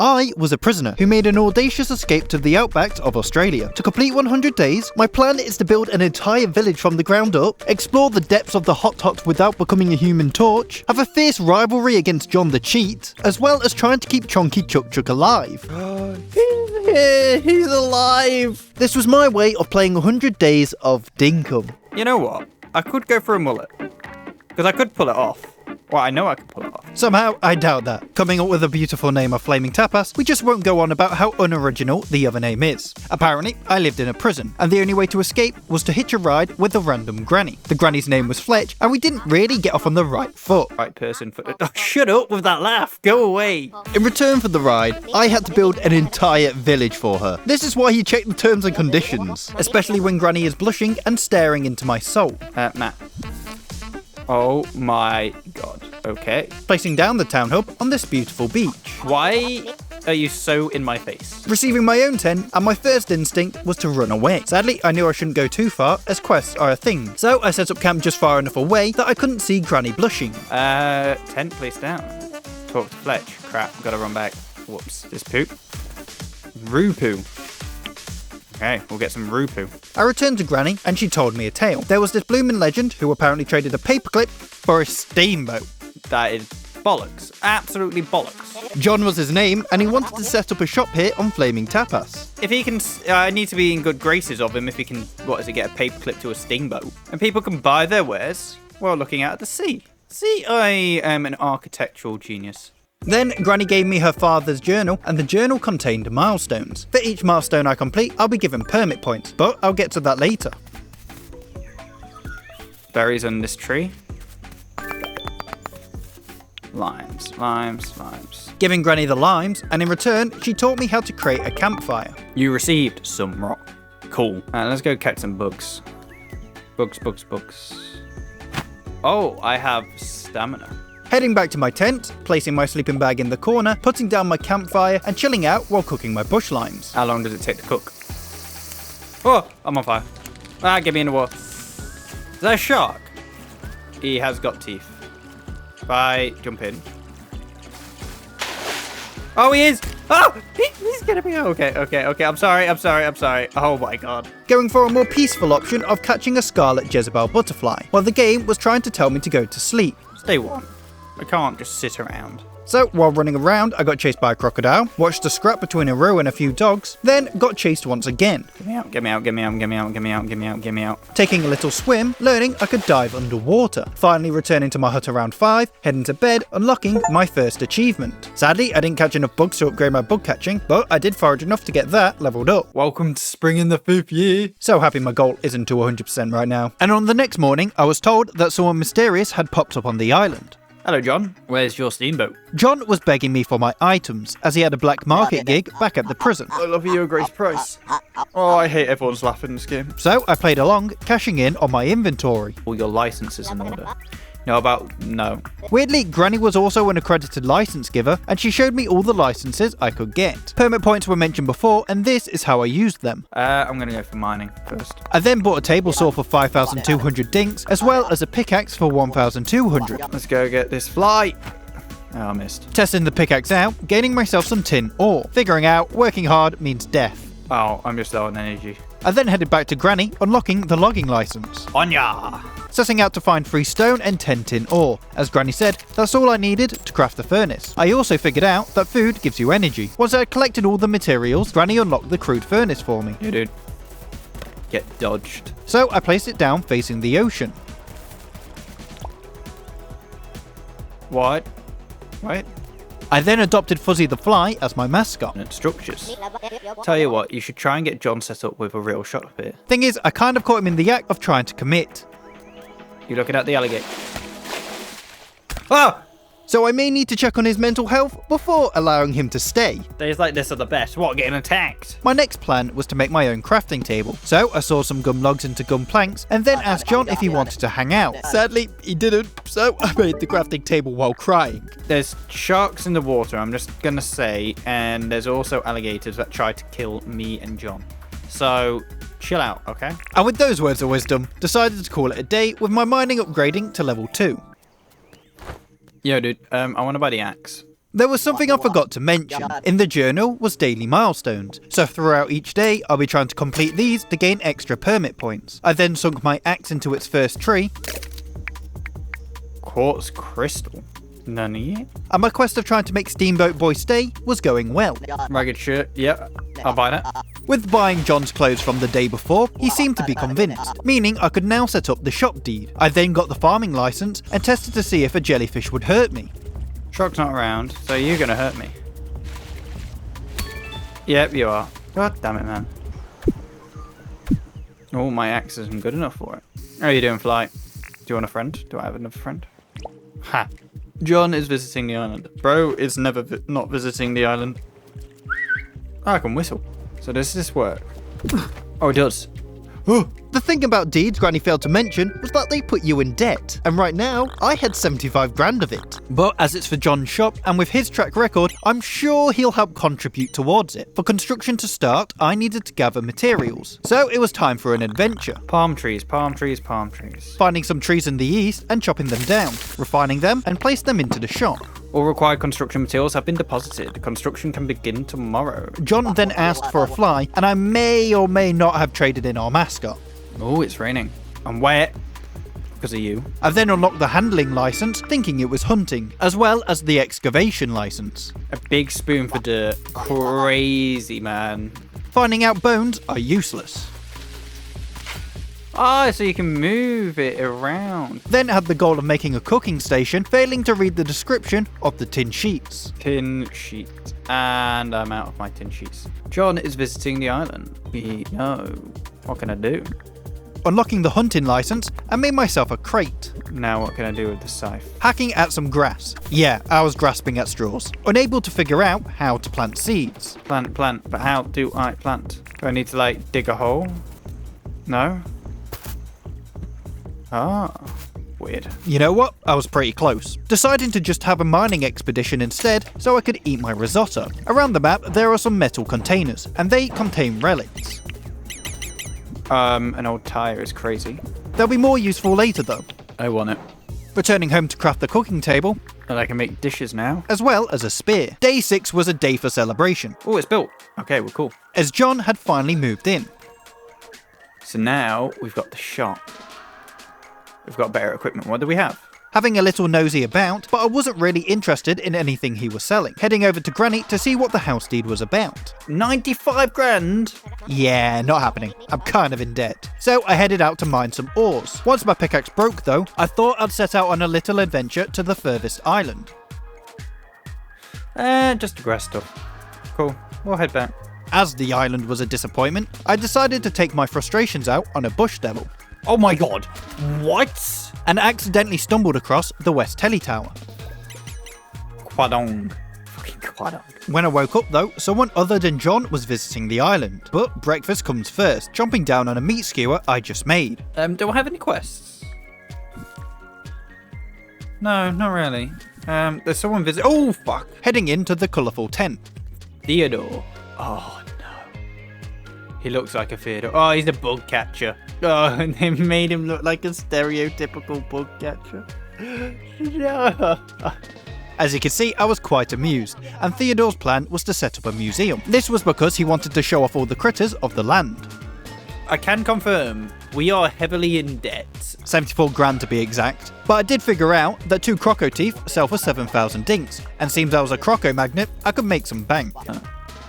I was a prisoner who made an audacious escape to the outback of Australia. To complete 100 days, my plan is to build an entire village from the ground up, explore the depths of the hot tot without becoming a human torch, have a fierce rivalry against John the Cheat, as well as trying to keep Chonky Chook alive. He's alive! This was my way of playing 100 Days of Dinkum. You know what? I could go for a mullet. Because I could pull it off. Well, I know I can pull it off. Somehow, I doubt that. Coming up with a beautiful name of Flaming Tapas, we just won't go on about how unoriginal the other name is. Apparently, I lived in a prison, and the only way to escape was to hitch a ride with a random granny. The granny's name was Fletch, and we didn't really get off on the right foot. Right person for... Oh, shut up with that laugh. Go away. In return for the ride, I had to build an entire village for her. This is why you check the terms and conditions, especially when Granny is blushing and staring into my soul. Matt. Oh my god. Okay. Placing down the town hub on this beautiful beach. Why are you so in my face? Receiving my own tent, and my first instinct was to run away. Sadly, I knew I shouldn't go too far, as quests are a thing. So I set up camp just far enough away that I couldn't see Granny blushing. Tent placed down. Talk to Fletch. Crap, gotta run back. Whoops. This poop? Roo poo. Okay, we'll get some roo poo. I returned to Granny, and she told me a tale. There was this bloomin' legend who apparently traded a paperclip for a steamboat. That is bollocks. Absolutely bollocks. John was his name, and he wanted to set up a shop here on Flaming Tapas. If he can, I need to be in good graces of him if he can, what does he get, a paperclip to a steamboat? And people can buy their wares while looking out at the sea. See, I am an architectural genius. Then Granny gave me her father's journal, and the journal contained milestones. For each milestone I complete, I'll be given permit points, but I'll get to that later. Berries on this tree. Limes. Giving Granny the limes, and in return, she taught me how to create a campfire. You received some rock. Cool. Let's go catch some bugs. Bugs. Oh, I have stamina. Heading back to my tent, placing my sleeping bag in the corner, putting down my campfire, and chilling out while cooking my bush limes. How long does it take to cook? Oh, I'm on fire. Get me in the water. Is that a shark? He has got teeth. If I jump in. Oh, he is! Oh, he's gonna be okay. I'm sorry. Oh my god. Going for a more peaceful option of catching a scarlet Jezebel butterfly, while the game was trying to tell me to go to sleep. Stay warm. I can't just sit around. So, while running around, I got chased by a crocodile, watched a scrap between a row and a few dogs, then got chased once again. Get me out. Taking a little swim, learning I could dive underwater. Finally returning to my hut around 5, heading to bed, unlocking my first achievement. Sadly, I didn't catch enough bugs to upgrade my bug catching, but I did forage enough to get that leveled up. Welcome to spring in the 5th year. So happy my goal isn't to 100% right now. And on the next morning, I was told that someone mysterious had popped up on the island. Hello, John. Where's your steamboat? John was begging me for my items, as he had a black market gig back at the prison. I love you, Grace Price. Oh, I hate everyone's laughing in this game. So I played along, cashing in on my inventory. All your licenses in order. No. Weirdly, Granny was also an accredited license giver, and she showed me all the licenses I could get. Permit points were mentioned before, and this is how I used them. I'm gonna go for mining first. I then bought a table saw for 5,200 dinks, as well as a pickaxe for 1,200. Let's go get this fly. Oh, I missed. Testing the pickaxe out, gaining myself some tin ore. Figuring out working hard means death. Oh, I'm just low on energy. I then headed back to Granny, unlocking the logging license. Onya! Setting out to find 3 stone and 10 tin ore. As Granny said, that's all I needed to craft the furnace. I also figured out that food gives you energy. Once I had collected all the materials, Granny unlocked the crude furnace for me. Yeah, dude. Get dodged. So I placed it down facing the ocean. What? I then adopted Fuzzy the Fly as my mascot. Structures. Tell you what, you should try and get John set up with a real shot up here. Thing is, I kind of caught him in the act of trying to commit. You looking at the alligator? Oh! So I may need to check on his mental health before allowing him to stay. Days like this are the best. What, getting attacked? My next plan was to make my own crafting table. So I saw some gum logs into gum planks and then asked John if he wanted to hang out. Sadly, he didn't, so I made the crafting table while crying. There's sharks in the water, I'm just gonna say, and there's also alligators that try to kill me and John. So, chill out, okay? And with those words of wisdom, decided to call it a day with my mining upgrading to level 2. Yo, dude, I want to buy the axe. There was something I forgot to mention. In the journal was daily milestones, so throughout each day I'll be trying to complete these to gain extra permit points. I then sunk my axe into its first tree. Quartz crystal. Nani? And my quest of trying to make Steamboat Boy stay was going well. Ragged shirt. Yep, I'll buy that. With buying John's clothes from the day before, he seemed to be convinced, meaning I could now set up the shop deed. I then got the farming license and tested to see if a jellyfish would hurt me. Chook's not around, so you're gonna hurt me. Yep, you are. God damn it, man. Oh, my axe isn't good enough for it. How are you doing, Fly? Do you want a friend? Do I have another friend? Ha. John is visiting the island. Bro is never not visiting the island. Oh, I can whistle. So does this work? Oh, it does. The thing about deeds Granny failed to mention was that they put you in debt, and right now, I had 75 grand of it. But as it's for John's shop, and with his track record, I'm sure he'll help contribute towards it. For construction to start, I needed to gather materials, so it was time for an adventure. Palm trees, palm trees, palm trees. Finding some trees in the east and chopping them down, refining them and place them into the shop. All required construction materials have been deposited. Construction can begin tomorrow. John then asked for a fly, and I may or may not have traded in our mascot. Oh, it's raining. I'm wet. Because of you. I then unlocked the handling license, thinking it was hunting, as well as the excavation license. A big spoon for dirt. Crazy, man. Finding out bones are useless. Oh, so you can move it around. Then had the goal of making a cooking station, failing to read the description of the tin sheets. Tin sheet. And I'm out of my tin sheets. John is visiting the island. No. What can I do? Unlocking the hunting license, I made myself a crate. Now what can I do with the scythe? Hacking at some grass. Yeah, I was grasping at straws. Unable to figure out how to plant seeds. Plant. But how do I plant? Do I need to, like, dig a hole? No? Ah, weird. You know what? I was pretty close. Deciding to just have a mining expedition instead so I could eat my risotto. Around the map there are some metal containers, and they contain relics. An old tire is crazy. They'll be more useful later though. I want it. Returning home to craft the cooking table, And I can make dishes now. as well as a spear. Day 6 was a day for celebration, Oh, it's built. Okay, well, cool. as John had finally moved in. So now we've got the shop. We've got better equipment. What do we have? Having a little nosy about, but I wasn't really interested in anything he was selling. Heading over to Granny to see what the house deed was about. 95 grand? Yeah, not happening. I'm kind of in debt. So I headed out to mine some ores. Once my pickaxe broke though, I thought I'd set out on a little adventure to the furthest island. Just the grass stuff. Cool. We'll head back. As the island was a disappointment, I decided to take my frustrations out on a bush devil, Oh my god. What? and accidentally stumbled across the West Telly Tower. Quadong. Fucking quadong. When I woke up though, someone other than John was visiting the island. But breakfast comes first, chomping down on a meat skewer I just made. Do I have any quests? No, not really. There's someone visit. Oh, fuck. Heading into the colourful tent. Theodore. Oh, no. He looks like a Theodore. Oh, he's a bug catcher. Oh, and they made him look like a stereotypical bug catcher. No. As you can see, I was quite amused, and Theodore's plan was to set up a museum. This was because he wanted to show off all the critters of the land. I can confirm, we are heavily in debt. 74 grand to be exact. But I did figure out that 2 croco teeth sell for 7,000 dinks, and seems I was a croco magnet, I could make some bank.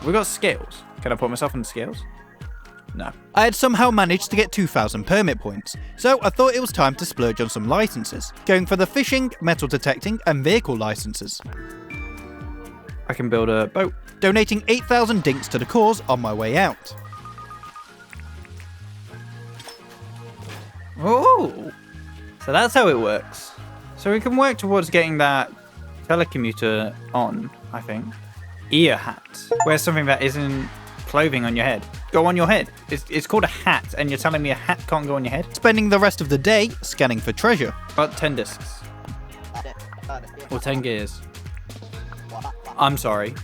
We got scales. Can I put myself on the scales? No. I had somehow managed to get 2,000 permit points, so I thought it was time to splurge on some licenses, going for the fishing, metal detecting and vehicle licenses. I can build a boat. Donating 8,000 dinks to the cause on my way out. Oh, so that's how it works. So we can work towards getting that telecommuter on, I think. Ear hat. Wear something that isn't clothing on your head. Go on your head. It's called a hat, and you're telling me a hat can't go on your head? Spending the rest of the day scanning for treasure. About 10 discs. Or 10 gears. I'm sorry.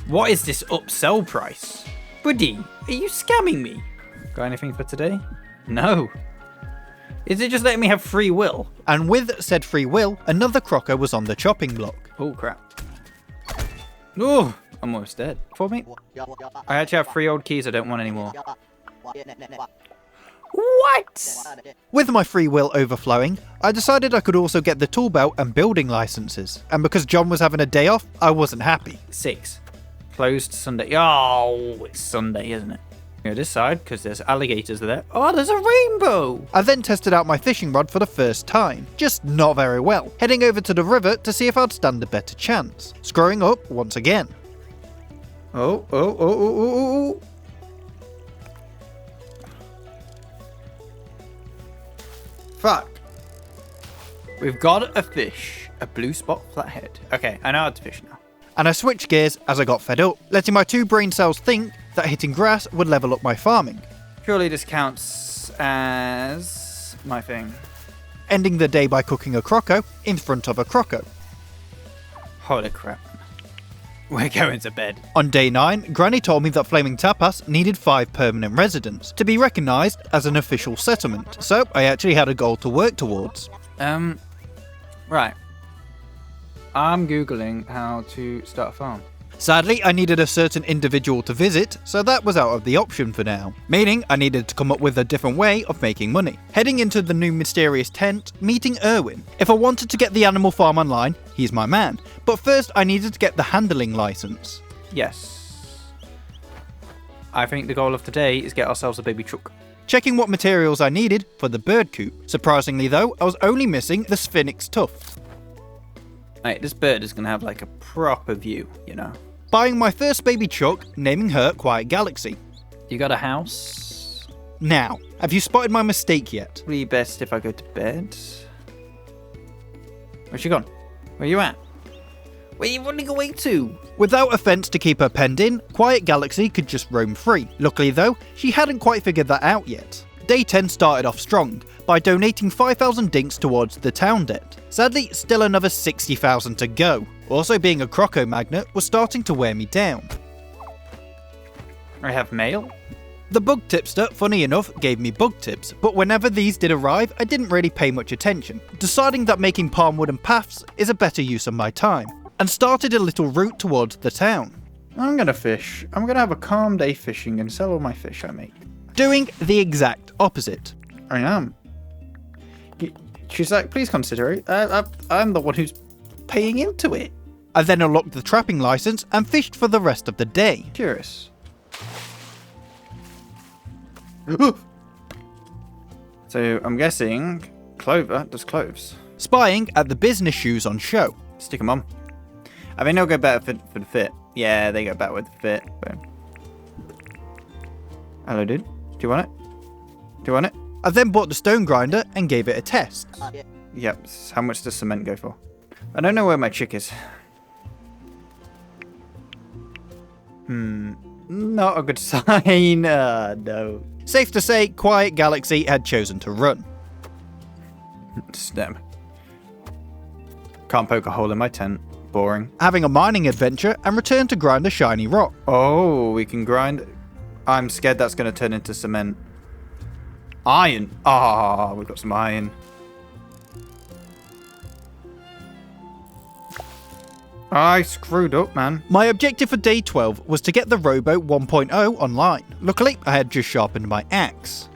What is this upsell price? Buddy, are you scamming me? Got anything for today? No. Is it just letting me have free will? And with said free will, another croco was on the chopping block. Oh, crap. Oh, I'm almost dead. For me? I actually have 3 old keys I don't want anymore. What? With my free will overflowing, I decided I could also get the tool belt and building licenses. And because John was having a day off, I wasn't happy. 6. Closed Sunday. Oh, it's Sunday, isn't it? Go this side, because there's alligators there. Oh, there's a rainbow! I then tested out my fishing rod for the first time, just not very well, heading over to the river to see if I'd stand a better chance. Screwing up once again. Oh. Fuck. We've got a fish. A blue spot flathead. Okay, I know how to fish now. And I switched gears as I got fed up, letting my 2 brain cells think that hitting grass would level up my farming. Surely this counts as my thing. Ending the day by cooking a croco in front of a croco. Holy crap. We're going to bed. On day 9, Granny told me that Flaming Tapas needed 5 permanent residents to be recognised as an official settlement, so I actually had a goal to work towards. Right. I'm googling how to start a farm. Sadly, I needed a certain individual to visit, so that was out of the option for now, meaning I needed to come up with a different way of making money. Heading into the new mysterious tent, meeting Erwin. If I wanted to get the animal farm online, he's my man, but first I needed to get the handling license. Yes. I think the goal of today is get ourselves a baby chook. Checking what materials I needed for the bird coop. Surprisingly though, I was only missing the sphinx tuft. Right, this bird is going to have like a proper view, you know. Buying my first baby chook, naming her Quiet Galaxy. You got a house? Now, have you spotted my mistake yet? Probably best if I go to bed. Where's she gone? Where you at? Where you running away to? Without a fence to keep her penned in, Quiet Galaxy could just roam free. Luckily though, she hadn't quite figured that out yet. Day 10 started off strong, by donating 5,000 dinks towards the town debt. Sadly, still another 60,000 to go. Also being a croco magnet was starting to wear me down. I have mail? The bug tipster, funny enough, gave me bug tips, but whenever these did arrive, I didn't really pay much attention, deciding that making palm wooden paths is a better use of my time, and started a little route towards the town. I'm gonna fish. I'm gonna have a calm day fishing and sell all my fish I make. Doing the exact opposite. I am. She's like, please consider it. I'm the one who's paying into it. I then unlocked the trapping license and fished for the rest of the day. Curious. So I'm guessing Clover does cloves. Spying at the business shoes on show. Stick them on. I think they'll go better for the fit. Yeah, they go better with the fit. Boom. Hello, dude. Do you want it? Do you want it? I then bought the stone grinder and gave it a test. Yep. How much does cement go for? I don't know where my chick is. Not a good sign. No. Safe to say, Quiet Galaxy had chosen to run. Stem. Can't poke a hole in my tent. Boring. Having a mining adventure and return to grind a shiny rock. Oh, we can grind. I'm scared that's going to turn into cement. Iron. Ah, we've got some iron. I screwed up, man. My objective for day 12 was to get the rowboat 1.0 online. Luckily, I had just sharpened my axe.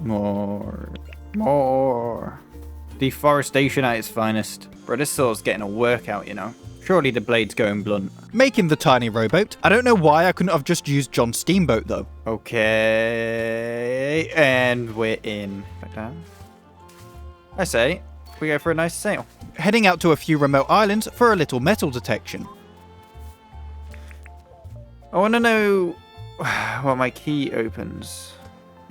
More. Deforestation at its finest. Bro, this sword's getting a workout, you know. Surely the blade's going blunt. Making the tiny rowboat. I don't know why I couldn't have just used John's steamboat though. Okay, and we're in. Back down. I say, we go for a nice sail. Heading out to a few remote islands for a little metal detection. I want to know what my key opens.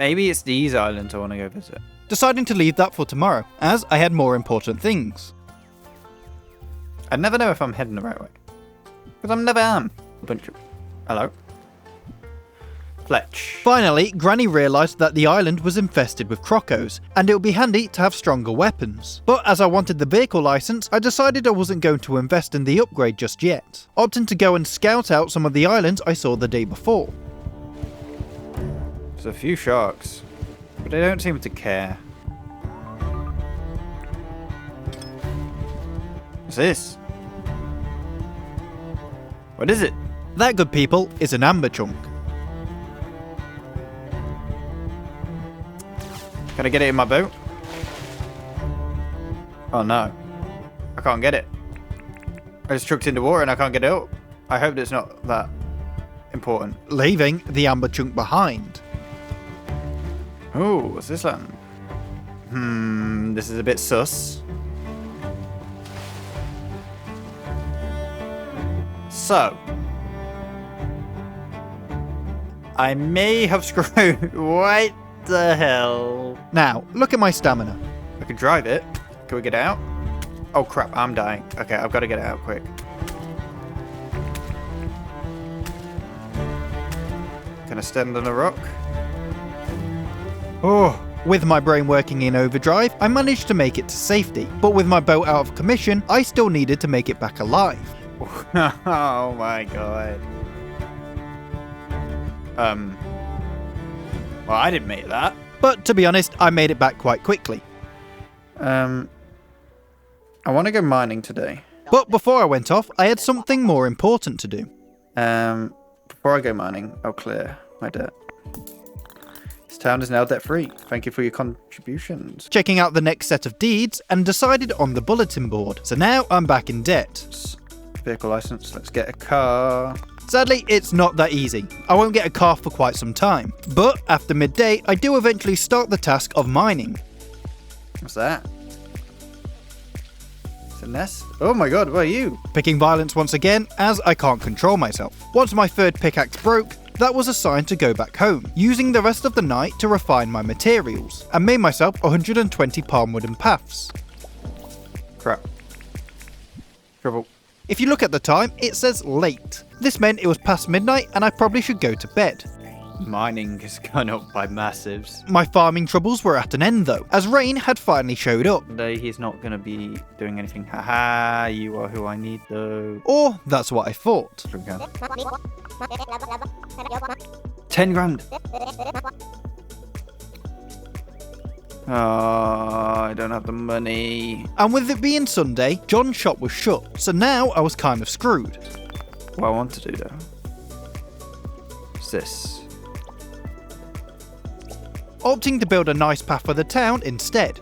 Maybe it's these islands I want to go visit. Deciding to leave that for tomorrow, as I had more important things. I never know if I'm heading the right way. Because I never am. Hello? Fletch. Finally, Granny realised that the island was infested with crocos, and it would be handy to have stronger weapons. But as I wanted the vehicle licence, I decided I wasn't going to invest in the upgrade just yet, opting to go and scout out some of the islands I saw the day before. There's a few sharks, but they don't seem to care. What's this? What is it? That, good people, is an amber chunk. Can I get it in my boat? Oh no. I can't get it. I just chucked it into water and I can't get it up. I hope it's not that important. Leaving the amber chunk behind. Oh, what's this land? This is a bit sus. So, I may have screwed. What the hell? Now, look at my stamina. I can drive it. Can we get out? Oh crap, I'm dying. Okay, I've got to get it out quick. Can I stand on a rock? Oh. With my brain working in overdrive, I managed to make it to safety, but with my boat out of commission, I still needed to make it back alive. Oh my god. Well, I didn't make that. But to be honest, I made it back quite quickly. I want to go mining today. But before I went off, I had something more important to do. Before I go mining, I'll clear my debt. This town is now debt-free. Thank you for your contributions. Checking out the next set of deeds and decided on the bulletin board. So now I'm back in debt. Vehicle license. Let's get a car. Sadly, it's not that easy. I won't get a car for quite some time. But after midday, I do eventually start the task of mining. What's that? It's a nest. Oh my god, what are you? Picking violence once again, as I can't control myself. Once my third pickaxe broke, that was a sign to go back home, using the rest of the night to refine my materials, and made myself 120 palm wooden paths. Crap. Trouble. If you look at the time, it says late. This meant it was past midnight and I probably should go to bed. Mining has gone up by massives. My farming troubles were at an end though, as rain had finally showed up. Today he's not going to be doing anything. Haha, you are who I need though. Or that's what I thought. 10 grand. Oh, I don't have the money. And with it being Sunday, John's shop was shut, so now I was kind of screwed. What I want to do though is this. Opting to build a nice path for the town instead.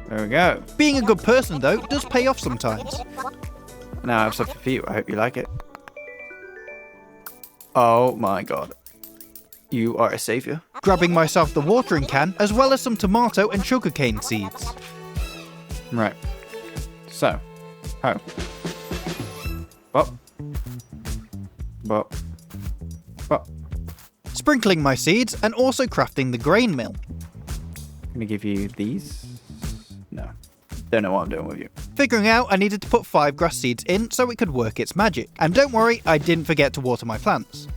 There we go. Being a good person though does pay off sometimes. Now I have something for you. I hope you like it. Oh my god. You are a savior. Grabbing myself the watering can, as well as some tomato and sugarcane seeds. Right. So. How? Bop. Bop. Bop. Sprinkling my seeds and also crafting the grain mill. I'm gonna give you these. No. Don't know what I'm doing with you. Figuring out I needed to put 5 grass seeds in so it could work its magic. And don't worry, I didn't forget to water my plants.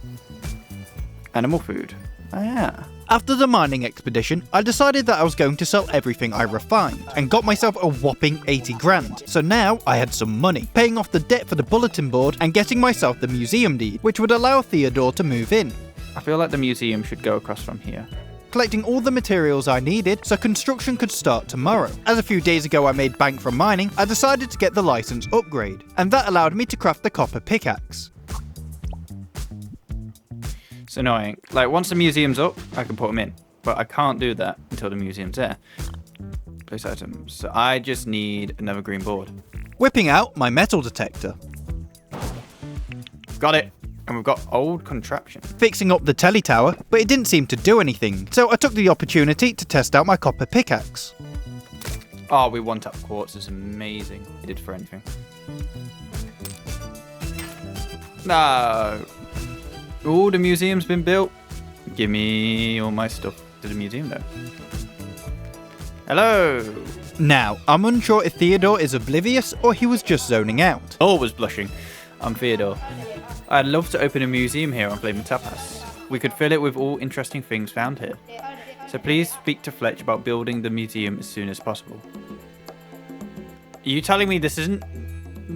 Animal food. Oh yeah. After the mining expedition, I decided that I was going to sell everything I refined, and got myself a whopping 80 grand. So now I had some money, paying off the debt for the bulletin board and getting myself the museum deed, which would allow Theodore to move in. I feel like the museum should go across from here. Collecting all the materials I needed so construction could start tomorrow. As a few days ago I made bank from mining, I decided to get the license upgrade, and that allowed me to craft the copper pickaxe. It's annoying. Like, once the museum's up, I can put them in. But I can't do that until the museum's there. Place items. So I just need another green board. Whipping out my metal detector. Got it. And we've got old contraption. Fixing up the telly tower, but it didn't seem to do anything, so I took the opportunity to test out my copper pickaxe. Oh, we want up quartz. It's amazing. It did for anything. No. Oh, the museum's been built. Give me all my stuff to the museum though. Hello. Now, I'm unsure if Theodore is oblivious or he was just zoning out. Always blushing. I'm Theodore. I'd love to open a museum here on Flaming Tapas. We could fill it with all interesting things found here. So please speak to Fletch about building the museum as soon as possible. Are you telling me this isn't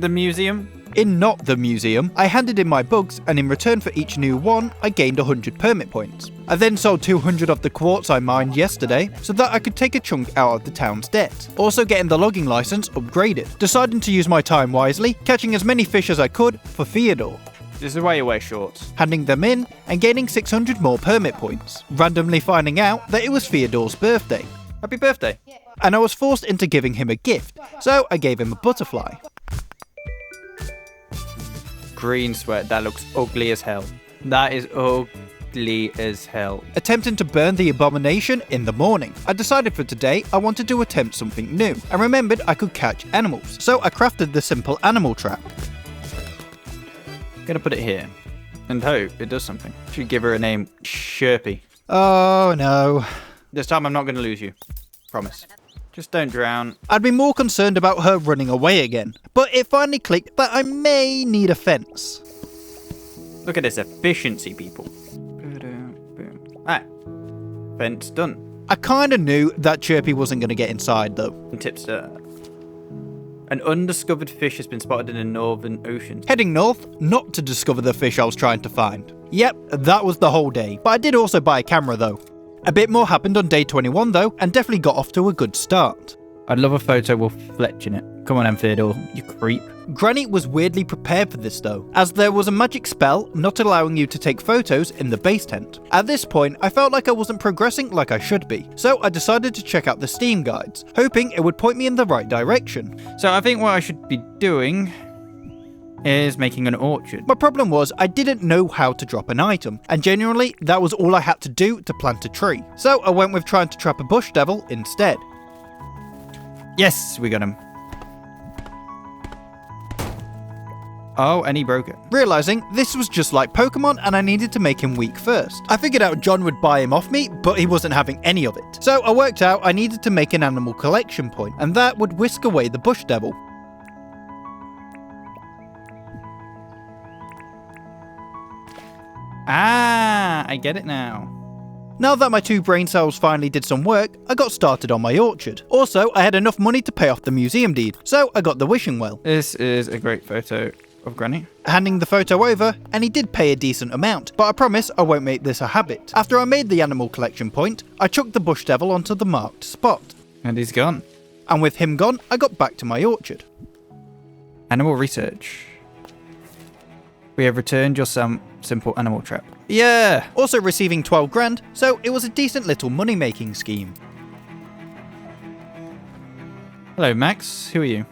the museum? In not the museum, I handed in my bugs, and in return for each new one, I gained 100 permit points. I then sold 200 of the quartz I mined yesterday, so that I could take a chunk out of the town's debt. Also getting the logging license upgraded, deciding to use my time wisely, catching as many fish as I could for Theodore. This is why you wear shorts. Handing them in, and gaining 600 more permit points. Randomly finding out that it was Theodore's birthday. Happy birthday. And I was forced into giving him a gift, so I gave him a butterfly. Green sweat, that looks ugly as hell. That is ugly as hell. Attempting to burn the abomination in the morning. I decided for today I wanted to attempt something new, and remembered I could catch animals, so I crafted the simple animal trap. Gonna put it here, and hope it does something. Should give her a name, Chirpy. Oh no. This time I'm not gonna lose you. Promise. Just don't drown. I'd be more concerned about her running away again, but it finally clicked that I may need a fence. Look at this efficiency, people. Alright. Fence done. I kinda knew that Chirpy wasn't gonna get inside though. Tipster. An undiscovered fish has been spotted in the Northern Ocean. Heading north, not to discover the fish I was trying to find. Yep, that was the whole day, but I did also buy a camera though. A bit more happened on day 21 though, and definitely got off to a good start. I'd love a photo with Fletch in it. Come on, Theodore, you creep. Granny was weirdly prepared for this though, as there was a magic spell not allowing you to take photos in the base tent. At this point, I felt like I wasn't progressing like I should be, so I decided to check out the Steam guides, hoping it would point me in the right direction. So I think what I should be doing is making an orchard. My problem was I didn't know how to drop an item, and genuinely that was all I had to do to plant a tree. So I went with trying to trap a bush devil instead. Yes, we got him. Oh, and he broke it. Realising this was just like Pokemon and I needed to make him weak first. I figured out John would buy him off me, but he wasn't having any of it. So I worked out I needed to make an animal collection point, and that would whisk away the bush devil. Ah, I get it now. Now that my 2 brain cells finally did some work, I got started on my orchard. Also, I had enough money to pay off the museum deed, so I got the wishing well. This is a great photo of Granny. Handing the photo over, and he did pay a decent amount, but I promise I won't make this a habit. After I made the animal collection point, I chucked the bush devil onto the marked spot. And he's gone. And with him gone, I got back to my orchard. Animal research. We have returned your simple animal trap. Yeah! Also receiving 12 grand, so it was a decent little money-making scheme. Hello, Max. Who are you?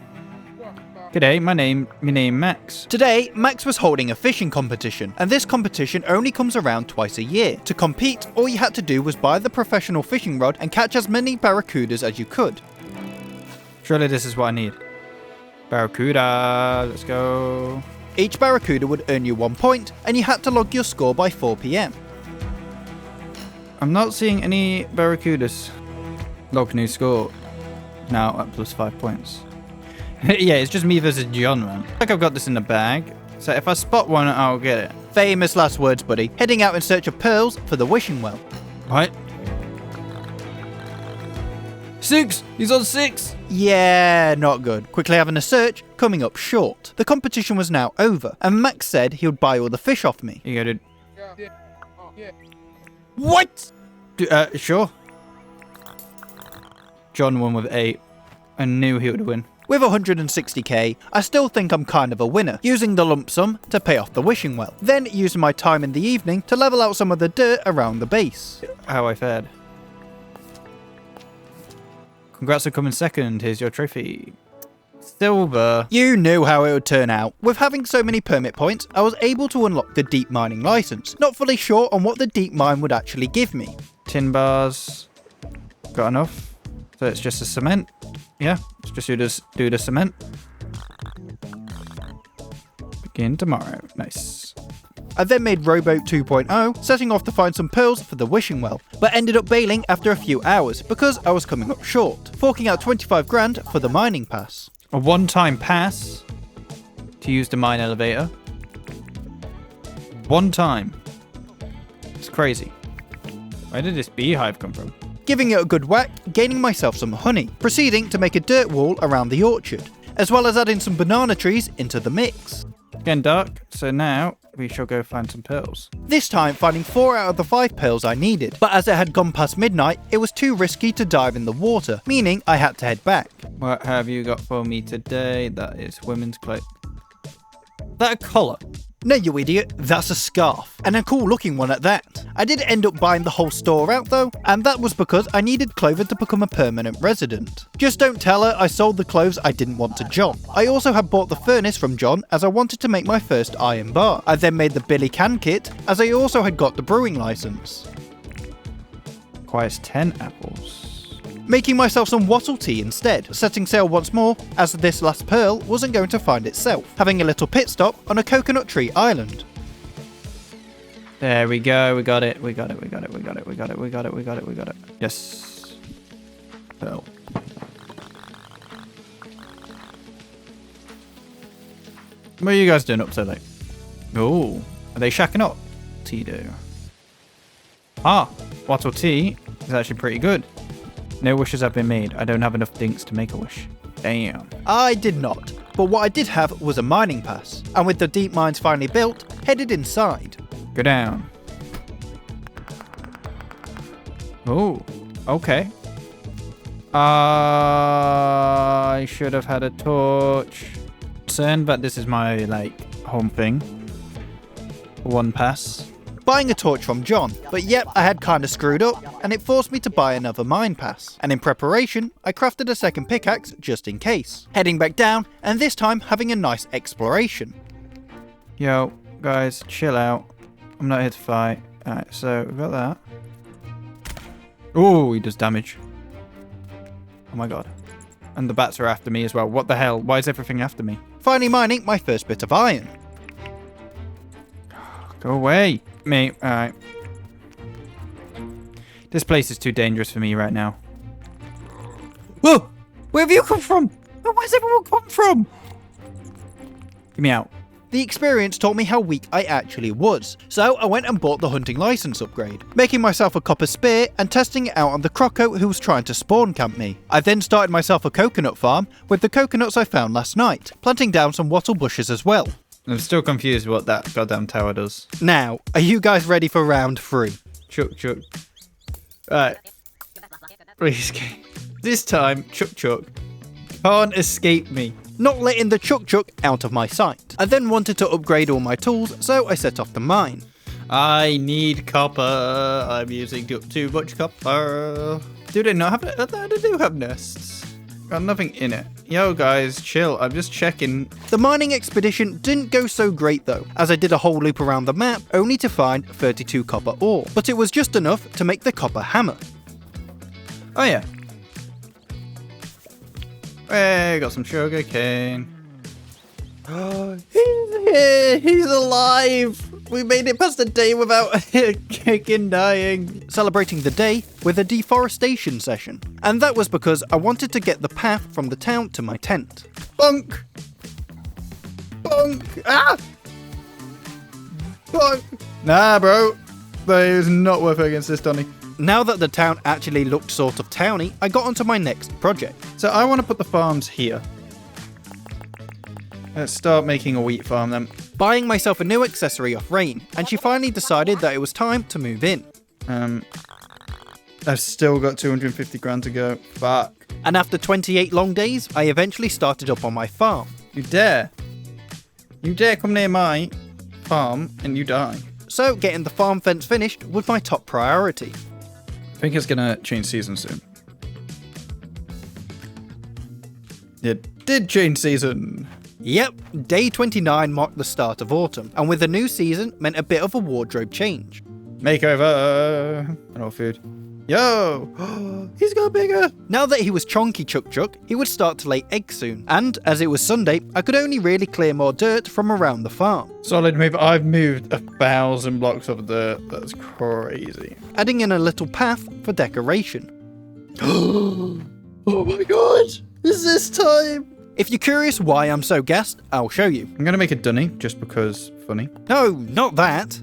G'day, my name Max. Today, Max was holding a fishing competition, and this competition only comes around twice a year. To compete, all you had to do was buy the professional fishing rod and catch as many barracudas as you could. Surely this is what I need. Barracuda, let's go. Each barracuda would earn you 1 point, and you had to log your score by 4 PM. I'm not seeing any barracudas. Log new score. Now at plus 5 points. Yeah, it's just me versus John, man. I think I've got this in the bag. So if I spot one, I'll get it. Famous last words, buddy. Heading out in search of pearls for the wishing well. What? 6! He's on 6! Yeah, not good. Quickly having a search, coming up short. The competition was now over, and Max said he would buy all the fish off me. You go, dude. What? Sure. John won with 8. I knew he would win. With 160k, I still think I'm kind of a winner, using the lump sum to pay off the wishing well. Then using my time in the evening to level out some of the dirt around the base. How I fared. Congrats on coming second. Here's your trophy. Silver. You knew how it would turn out. With having so many permit points, I was able to unlock the deep mining license, not fully sure on what the deep mine would actually give me. Tin bars. Got enough. So it's just a cement. Yeah, let's just do the cement. Begin tomorrow. Nice. I then made Rowboat 2.0, setting off to find some pearls for the wishing well, but ended up bailing after a few hours because I was coming up short, forking out 25 grand for the mining pass. A one-time pass to use the mine elevator. One time. It's crazy. Where did this beehive come from? Giving it a good whack, gaining myself some honey, proceeding to make a dirt wall around the orchard. as well as adding some banana trees into the mix. It's getting dark, so now we shall go find some pearls. This time finding 4 out of the 5 pearls I needed, but as it had gone past midnight, it was too risky to dive in the water, meaning I had to head back. What have you got for me today? That is women's clothes. That a collar? No, you idiot, that's a scarf, and a cool looking one at that. I did end up buying the whole store out though, and that was because I needed Clover to become a permanent resident. Just don't tell her I sold the clothes I didn't want to John. I also had bought the furnace from John as I wanted to make my first iron bar. I then made the Billy Can kit as I also had got the brewing license. Requires 10 apples. Making myself some wattle tea instead, setting sail once more as this last pearl wasn't going to find itself, having a little pit stop on a coconut tree island. There we go, we got it, we got it, we got it, we got it, we got it, we got it, we got it, we got it. Yes. Pearl. What are you guys doing up so late? Oh, are they shacking up? Tea do. Ah, wattle tea is actually pretty good. No wishes have been made. I don't have enough dinks to make a wish. Damn. I did not, but what I did have was a mining pass, and with the deep mines finally built, headed inside. Go down. Oh, okay. I should have had a torch. Concerned, but this is my, home thing. One pass. Buying a torch from John, but yep, I had kinda screwed up, and it forced me to buy another mine pass. And in preparation, I crafted a second pickaxe just in case. Heading back down, and this time having a nice exploration. Yo, guys, chill out. I'm not here to fight. Alright, so we've got that. Oh, he does damage. Oh my god. And the bats are after me as well. What the hell? Why is everything after me? Finally mining my first bit of iron. Go away. Me. Alright. This place is too dangerous for me right now. Whoa! Where have you come from? Where's everyone come from? Get me out. The experience taught me how weak I actually was, so I went and bought the hunting license upgrade, making myself a copper spear and testing it out on the croco who was trying to spawn camp me. I then started myself a coconut farm with the coconuts I found last night, planting down some wattle bushes as well. I'm still confused what that goddamn tower does. Now, are you guys ready for round 3? Chook. Right. Please. This time, Chook can't escape me. Not letting the Chook out of my sight. I then wanted to upgrade all my tools, so I set off the mine. I need copper. I'm using too much copper. Do they not have it? They do have nests. Got nothing in it. Yo, guys, chill. I'm just checking. The mining expedition didn't go so great though, as I did a whole loop around the map only to find 32 copper ore. But it was just enough to make the copper hammer. Oh, yeah. Hey, got some sugar cane. Oh, he's here. He's alive. We made it past the day without kicking dying. Celebrating the day with a deforestation session. And that was because I wanted to get the path from the town to my tent. Bonk. Ah! Bonk. Nah, bro. That is not worth it against this, Donny. Now that the town actually looked sort of towny, I got onto my next project. So I want to put the farms here. Let's start making a wheat farm then. Buying myself a new accessory off Rain, and she finally decided that it was time to move in. I've still got 250 grand to go. Fuck. And after 28 long days, I eventually started up on my farm. You dare? You dare come near my farm and you die. So getting the farm fence finished was my top priority. I think it's gonna change season soon. It did change season. Yep, day 29 marked the start of autumn, and with the new season meant a bit of a wardrobe change. Makeover and all food. Yo, he's got bigger. Now that he was chonky Chook, he would start to lay eggs soon, and as it was Sunday, I could only really clear more dirt from around the farm. Solid move. I've moved 1,000 blocks of dirt. That's crazy. Adding in a little path for decoration. Oh my god, is this time? If you're curious why I'm so gassed, I'll show you. I'm gonna make a dunny just because funny. No, not that.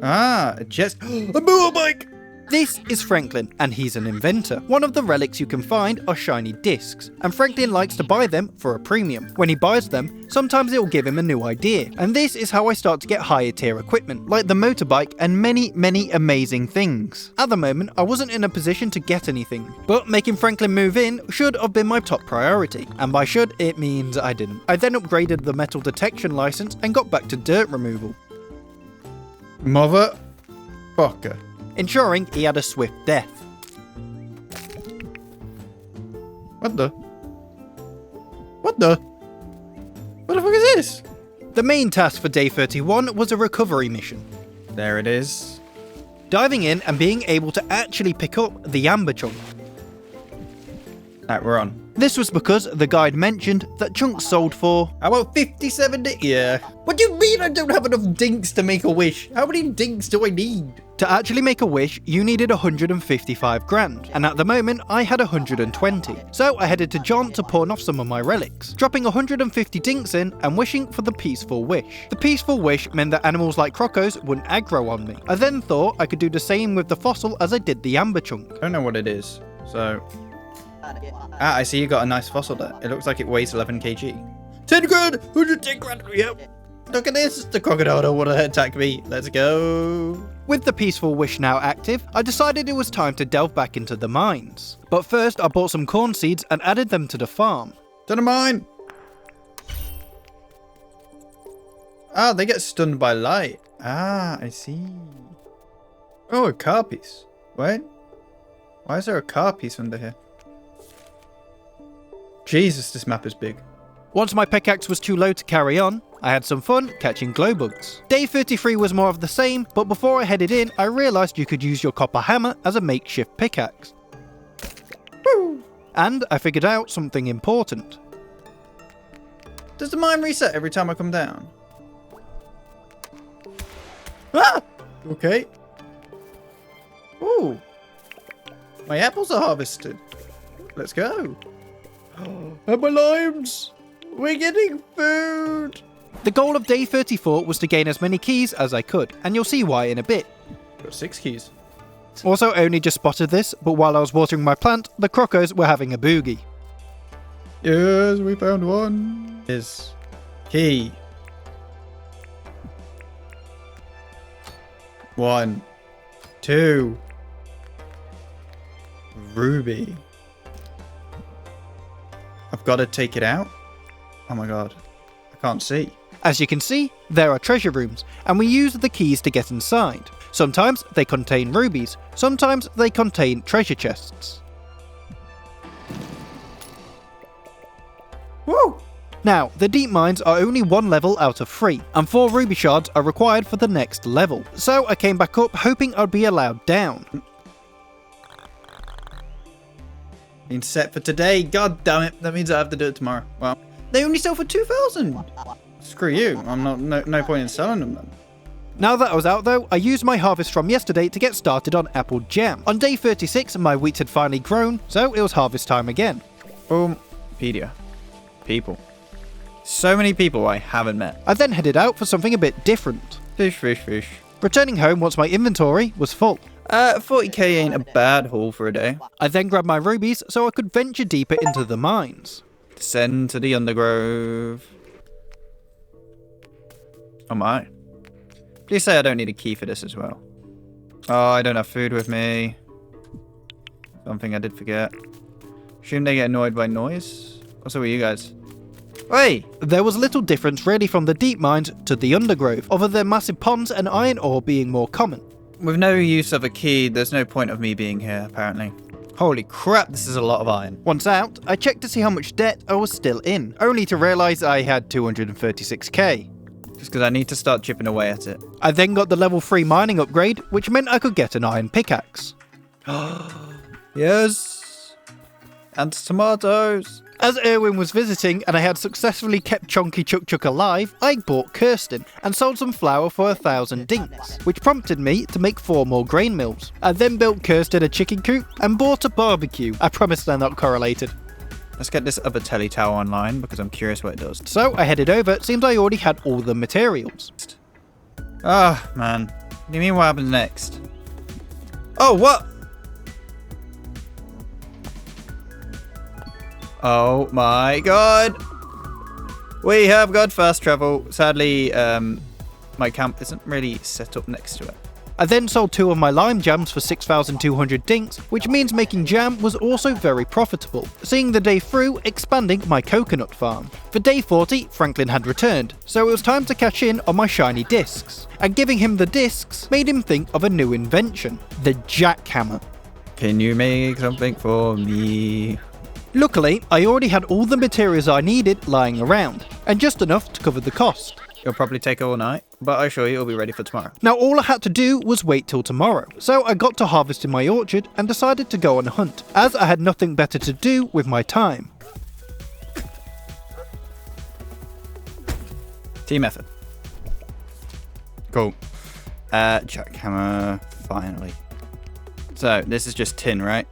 Ah, a jet. A motorbike. This is Franklin, and he's an inventor. One of the relics you can find are shiny discs, and Franklin likes to buy them for a premium. When he buys them, sometimes it will give him a new idea, and this is how I start to get higher tier equipment, like the motorbike and many amazing things. At the moment, I wasn't in a position to get anything, but making Franklin move in should have been my top priority, and by should, it means I didn't. I then upgraded the metal detection license and got back to dirt removal. Motherfucker. Ensuring he had a swift death. What the fuck is this? The main task for day 31 was a recovery mission. There it is. Diving in and being able to actually pick up the amber chunk. Right, we're on. This was because the guide mentioned that chunks sold for... How about 57 Yeah. What do you mean I don't have enough dinks to make a wish? How many dinks do I need? To actually make a wish, you needed 155 grand, and at the moment I had 120. So I headed to John to pawn off some of my relics, dropping 150 dinks in and wishing for the peaceful wish. The peaceful wish meant that animals like crocos wouldn't aggro on me. I then thought I could do the same with the fossil as I did the amber chunk. I don't know what it is, so... Ah, I see you got a nice fossil there. It looks like it weighs 11 kg. 10 grand! 110 grand! Yep. Look at this! The crocodile don't want to attack me. Let's go! With the peaceful wish now active, I decided it was time to delve back into the mines. But first I bought some corn seeds and added them to the farm. To the mine! Ah, they get stunned by light. Ah, I see. Oh, a car piece. Wait. Why is there a car piece under here? Jesus, this map is big. Once my pickaxe was too low to carry on, I had some fun catching glowbugs. Day 33 was more of the same, but before I headed in, I realised you could use your copper hammer as a makeshift pickaxe. Woo! And I figured out something important. Does the mine reset every time I come down? Ah! Okay. Ooh. My apples are harvested. Let's go. And my limes! We're getting food! The goal of day 34 was to gain as many keys as I could, and you'll see why in a bit. Got 6 keys. Also only just spotted this, but while I was watering my plant, the crocos were having a boogie. Yes, we found one. Is key. 1, 2. Ruby. I've got to take it out. Oh my god. I can't see. As you can see, there are treasure rooms, and we use the keys to get inside. Sometimes they contain rubies, sometimes they contain treasure chests. Woo! Now, the deep mines are only 1 level out of 3, and 4 ruby shards are required for the next level. So I came back up hoping I'd be allowed down. Been set for today. God damn it. That means I have to do it tomorrow. Well, they only sell for 2,000. Screw you. I'm not. No point in selling them then. Now that I was out though, I used my harvest from yesterday to get started on apple jam. On day 36, my wheat had finally grown, so it was harvest time again. Boom. Pedia. People. So many people I haven't met. I then headed out for something a bit different. Fish. Returning home once my inventory was full. 40k ain't a bad haul for a day. I then grabbed my rubies so I could venture deeper into the mines. Descend to the undergrove. Oh my. Please say I don't need a key for this as well. Oh, I don't have food with me. Something I did forget. Shouldn't they get annoyed by noise? What's up with you guys? Hey! There was little difference really from the deep mines to the undergrove, other than massive ponds and iron ore being more common. With no use of a key, there's no point of me being here, apparently. Holy crap, this is a lot of iron. Once out, I checked to see how much debt I was still in, only to realise I had 236k. Just because I need to start chipping away at it. I then got the level 3 mining upgrade, which meant I could get an iron pickaxe. Yes! And tomatoes! As Erwin was visiting and I had successfully kept Chonky Chook alive, I bought Kirsten and sold some flour for 1,000 dinks, which prompted me to make 4 more grain mills. I then built Kirsten a chicken coop and bought a barbecue. I promise they're not correlated. Let's get this other telly tower online because I'm curious what it does. So I headed over, it seems I already had all the materials. Ah, man. What do you mean what happens next? Oh, what? Oh my god. We have got fast travel. Sadly, my camp isn't really set up next to it. I then sold 2 of my lime jams for 6,200 dinks, which means making jam was also very profitable, seeing the day through expanding my coconut farm. For day 40, Franklin had returned, so it was time to cash in on my shiny discs. And giving him the discs made him think of a new invention, the jackhammer. Can you make something for me? Luckily, I already had all the materials I needed lying around, and just enough to cover the cost. It'll probably take all night, but I assure you it'll be ready for tomorrow. Now all I had to do was wait till tomorrow, so I got to harvest in my orchard and decided to go on a hunt, as I had nothing better to do with my time. Team effort. Cool. Jackhammer, finally. So, this is just tin, right?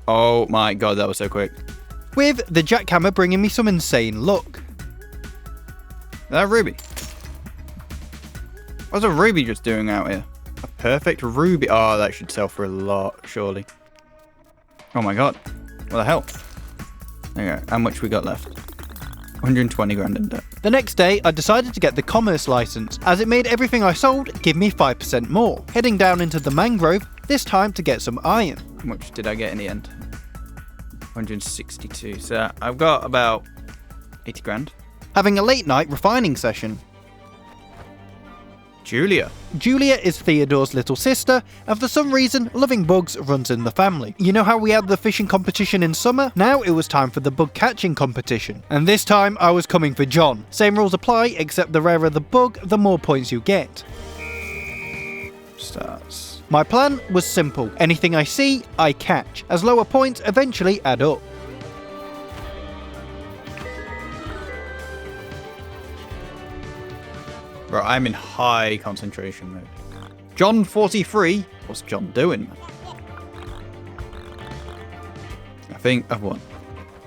Oh my god, that was so quick. With the jackhammer bringing me some insane luck. That ruby. What's a ruby just doing out here? A perfect ruby. Oh, that should sell for a lot, surely. Oh my god. What the hell? There you go. How much we got left? 120 grand in debt. The next day, I decided to get the commerce license, as it made everything I sold give me 5% more. Heading down into the mangrove, this time to get some iron. How much did I get in the end? 162. So I've got about 80 grand. Having a late night refining session. Julia. Julia is Theodore's little sister, and for some reason, loving bugs runs in the family. You know how we had the fishing competition in summer? Now it was time for the bug catching competition. And this time, I was coming for John. Same rules apply, except the rarer the bug, the more points you get. Starts. My plan was simple. Anything I see, I catch, as lower points eventually add up. Bro, I'm in high concentration mode. John 43. What's John doing, man? I think I've won.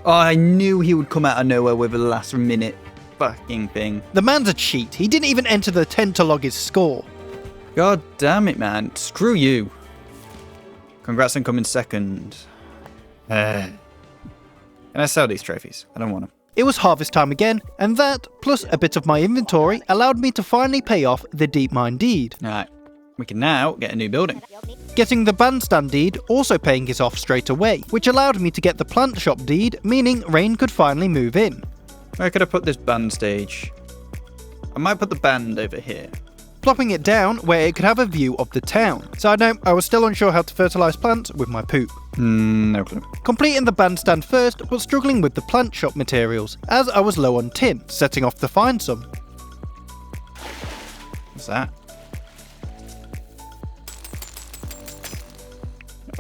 Oh, I knew he would come out of nowhere with a last minute fucking thing. The man's a cheat. He didn't even enter the tent to log his score. God damn it, man. Screw you. Congrats on coming second. Can I sell these trophies? I don't want them. It was harvest time again, and that, plus a bit of my inventory, allowed me to finally pay off the deep mine deed. Alright, we can now get a new building. Getting the bandstand deed also paying it off straight away, which allowed me to get the plant shop deed, meaning Rain could finally move in. Where could I put this band stage? I might put the band over here. Plopping it down where it could have a view of the town. Side note, I was still unsure how to fertilise plants with my poop. No clue. Completing the bandstand first, but struggling with the plant shop materials, as I was low on tin, setting off to find some. What's that?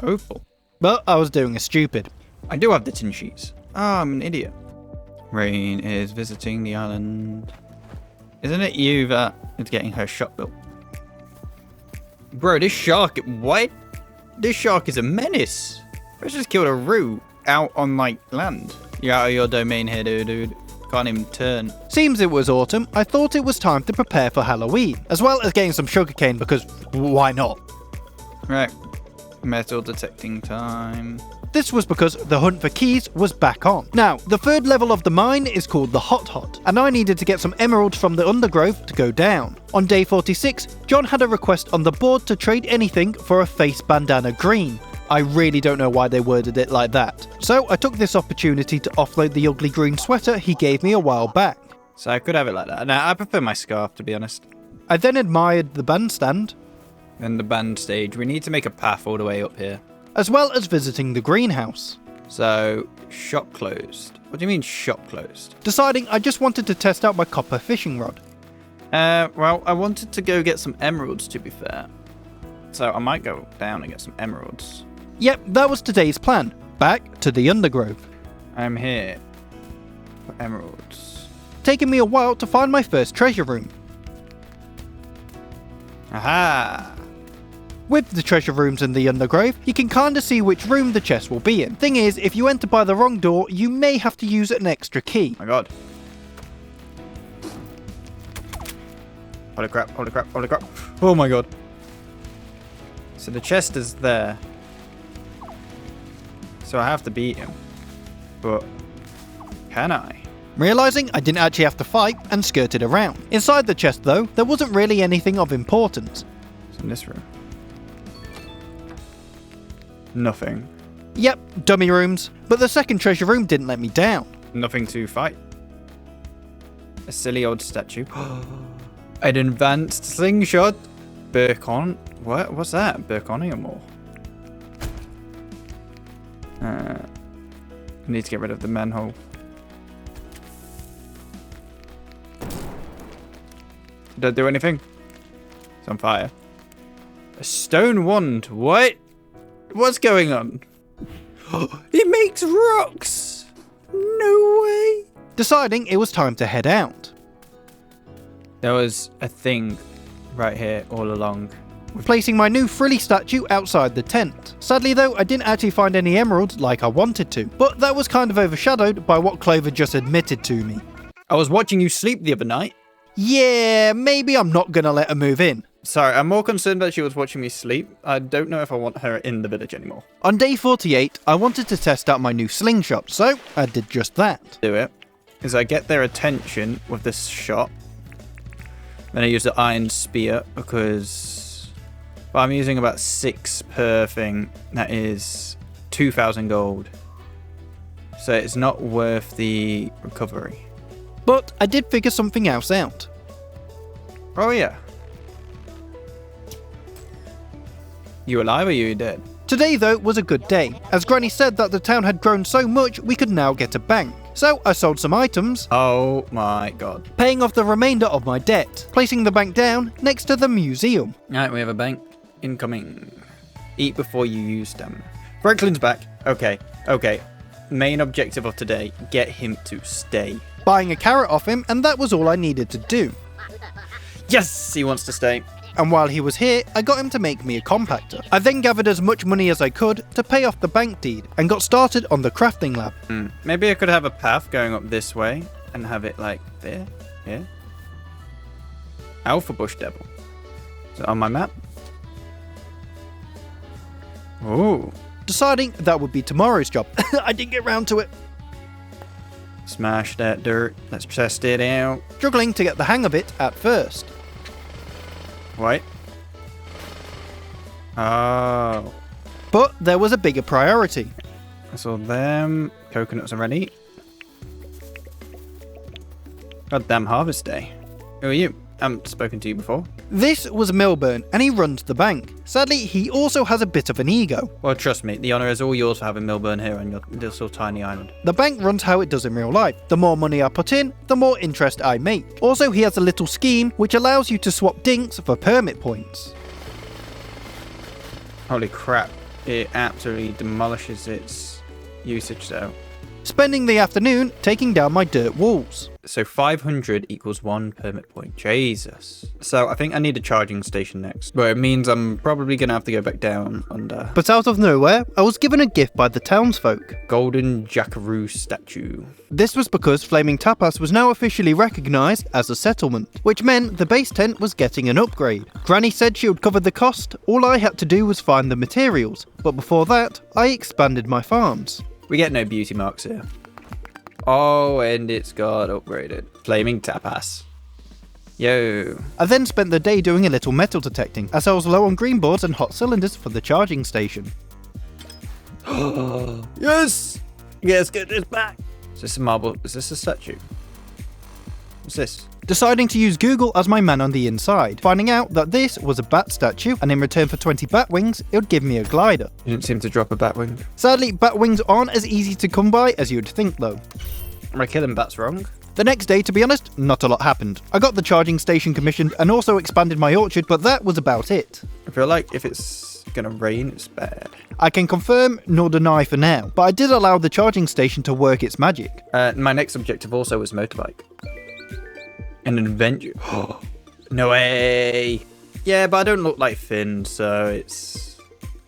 Opal. But I was doing a stupid. I do have the tin sheets. Oh, I'm an idiot. Rain is visiting the island. Isn't it you that is getting her shop built? Bro, this shark, what? This shark is a menace. Let's just killed a roo out on, like, land. You're out of your domain here, dude. Can't even turn. Seems it was autumn, I thought it was time to prepare for Halloween, as well as getting some sugarcane because why not? Right. Metal detecting time. This was because the hunt for keys was back on. Now, the third level of the mine is called the Hot Hot, and I needed to get some emeralds from the undergrowth to go down. On day 46, John had a request on the board to trade anything for a face bandana green. I really don't know why they worded it like that. So I took this opportunity to offload the ugly green sweater he gave me a while back. So I could have it like that. Now, I prefer my scarf, to be honest. I then admired the bandstand, And the band stage. We need to make a path all the way up here. as well as visiting the greenhouse. So, shop closed. What do you mean shop closed? Deciding I just wanted to test out my copper fishing rod. Well, I wanted to go get some emeralds, to be fair. So I might go down and get some emeralds. Yep, that was today's plan. Back to the undergrowth. I'm here for emeralds. Taking me a while to find my first treasure room. Aha! With the treasure rooms in the undergrowth, you can kinda see which room the chest will be in. Thing is, if you enter by the wrong door, you may have to use an extra key. My god. Holy crap, holy crap, holy crap. Oh my god. This So the chest is there. So I have to beat him. But can I? Realising I didn't actually have to fight and skirted around. Inside the chest though, there wasn't really anything of importance. It's in this room. Nothing. Yep, dummy rooms. But the second treasure room didn't let me down. Nothing to fight. A silly old statue. An advanced slingshot. Bircon. What? What's that? Birconium or? I need to get rid of the manhole. Don't do anything. It's on fire. A stone wand. What? What's going on? It makes rocks. No way. Deciding it was time to head out. There was a thing right here all along. Placing my new frilly statue outside the tent. Sadly though, I didn't actually find any emeralds like I wanted to, but that was kind of overshadowed by what Clover just admitted to me. I was watching you sleep the other night. Yeah, maybe I'm not gonna let her move in. Sorry, I'm more concerned that she was watching me sleep. I don't know if I want her in the village anymore. On day 48, I wanted to test out my new slingshot, so I did just that. Do it. Is I get their attention with this shot. Then I use the iron spear because I'm using about 6 per thing. That is 2,000 gold. So it's not worth the recovery. But I did figure something else out. Oh yeah. You alive or you dead? Today though was a good day, as Granny said that the town had grown so much we could now get a bank. So I sold some items, Oh my god. paying off the remainder of my debt, placing the bank down next to the museum. Alright, we have a bank incoming. Eat before you use them. Franklin's back. Okay. Main objective of today, get him to stay. Buying a carrot off him, and that was all I needed to do. Yes, he wants to stay. And while he was here, I got him to make me a compactor. I then gathered as much money as I could to pay off the bank deed, and got started on the crafting lab. Maybe I could have a path going up this way and have it like there, here. Alpha Bush Devil. Is it on my map? Ooh. Deciding that would be tomorrow's job. I didn't get round to it. Smash that dirt. Let's test it out. Struggling to get the hang of it at first. Wait. Oh. But there was a bigger priority. I saw them. Coconuts are ready. Goddamn harvest day. Who are you? I haven't spoken to you before. This was Milburn, and he runs the bank. Sadly, he also has a bit of an ego. Well, trust me, the honour is all yours for having Milburn here on your little tiny island. The bank runs how it does in real life. The more money I put in, the more interest I make. Also, he has a little scheme which allows you to swap dinks for permit points. Holy crap. It absolutely demolishes its usage though. Spending the afternoon taking down my dirt walls. So 500 equals 1 permit point. Jesus. So I think I need a charging station next. But it means I'm probably going to have to go back down under. But out of nowhere, I was given a gift by the townsfolk. Golden Jackaroo statue. This was because Flaming Tapas was now officially recognised as a settlement, which meant the base tent was getting an upgrade. Granny said she would cover the cost, all I had to do was find the materials, but before that, I expanded my farms. We get no beauty marks here. Oh, and it's got upgraded. Flaming Tapas. Yo. I then spent the day doing a little metal detecting, as I was low on green boards and hot cylinders for the charging station. Yes! Let's get this back. Is this a marble? Is this a statue? What's this? Deciding to use Google as my man on the inside, finding out that this was a bat statue, and in return for 20 bat wings, it would give me a glider. You didn't seem to drop a bat wing. Sadly, bat wings aren't as easy to come by as you would think though. Am I killing bats wrong? The next day, to be honest, not a lot happened. I got the charging station commissioned and also expanded my orchard, but that was about it. I feel like if it's gonna rain, it's bad. I can confirm nor deny for now, but I did allow the charging station to work its magic. My next objective also was motorbike. An adventure. No way. Yeah, but I don't look like Finn, so it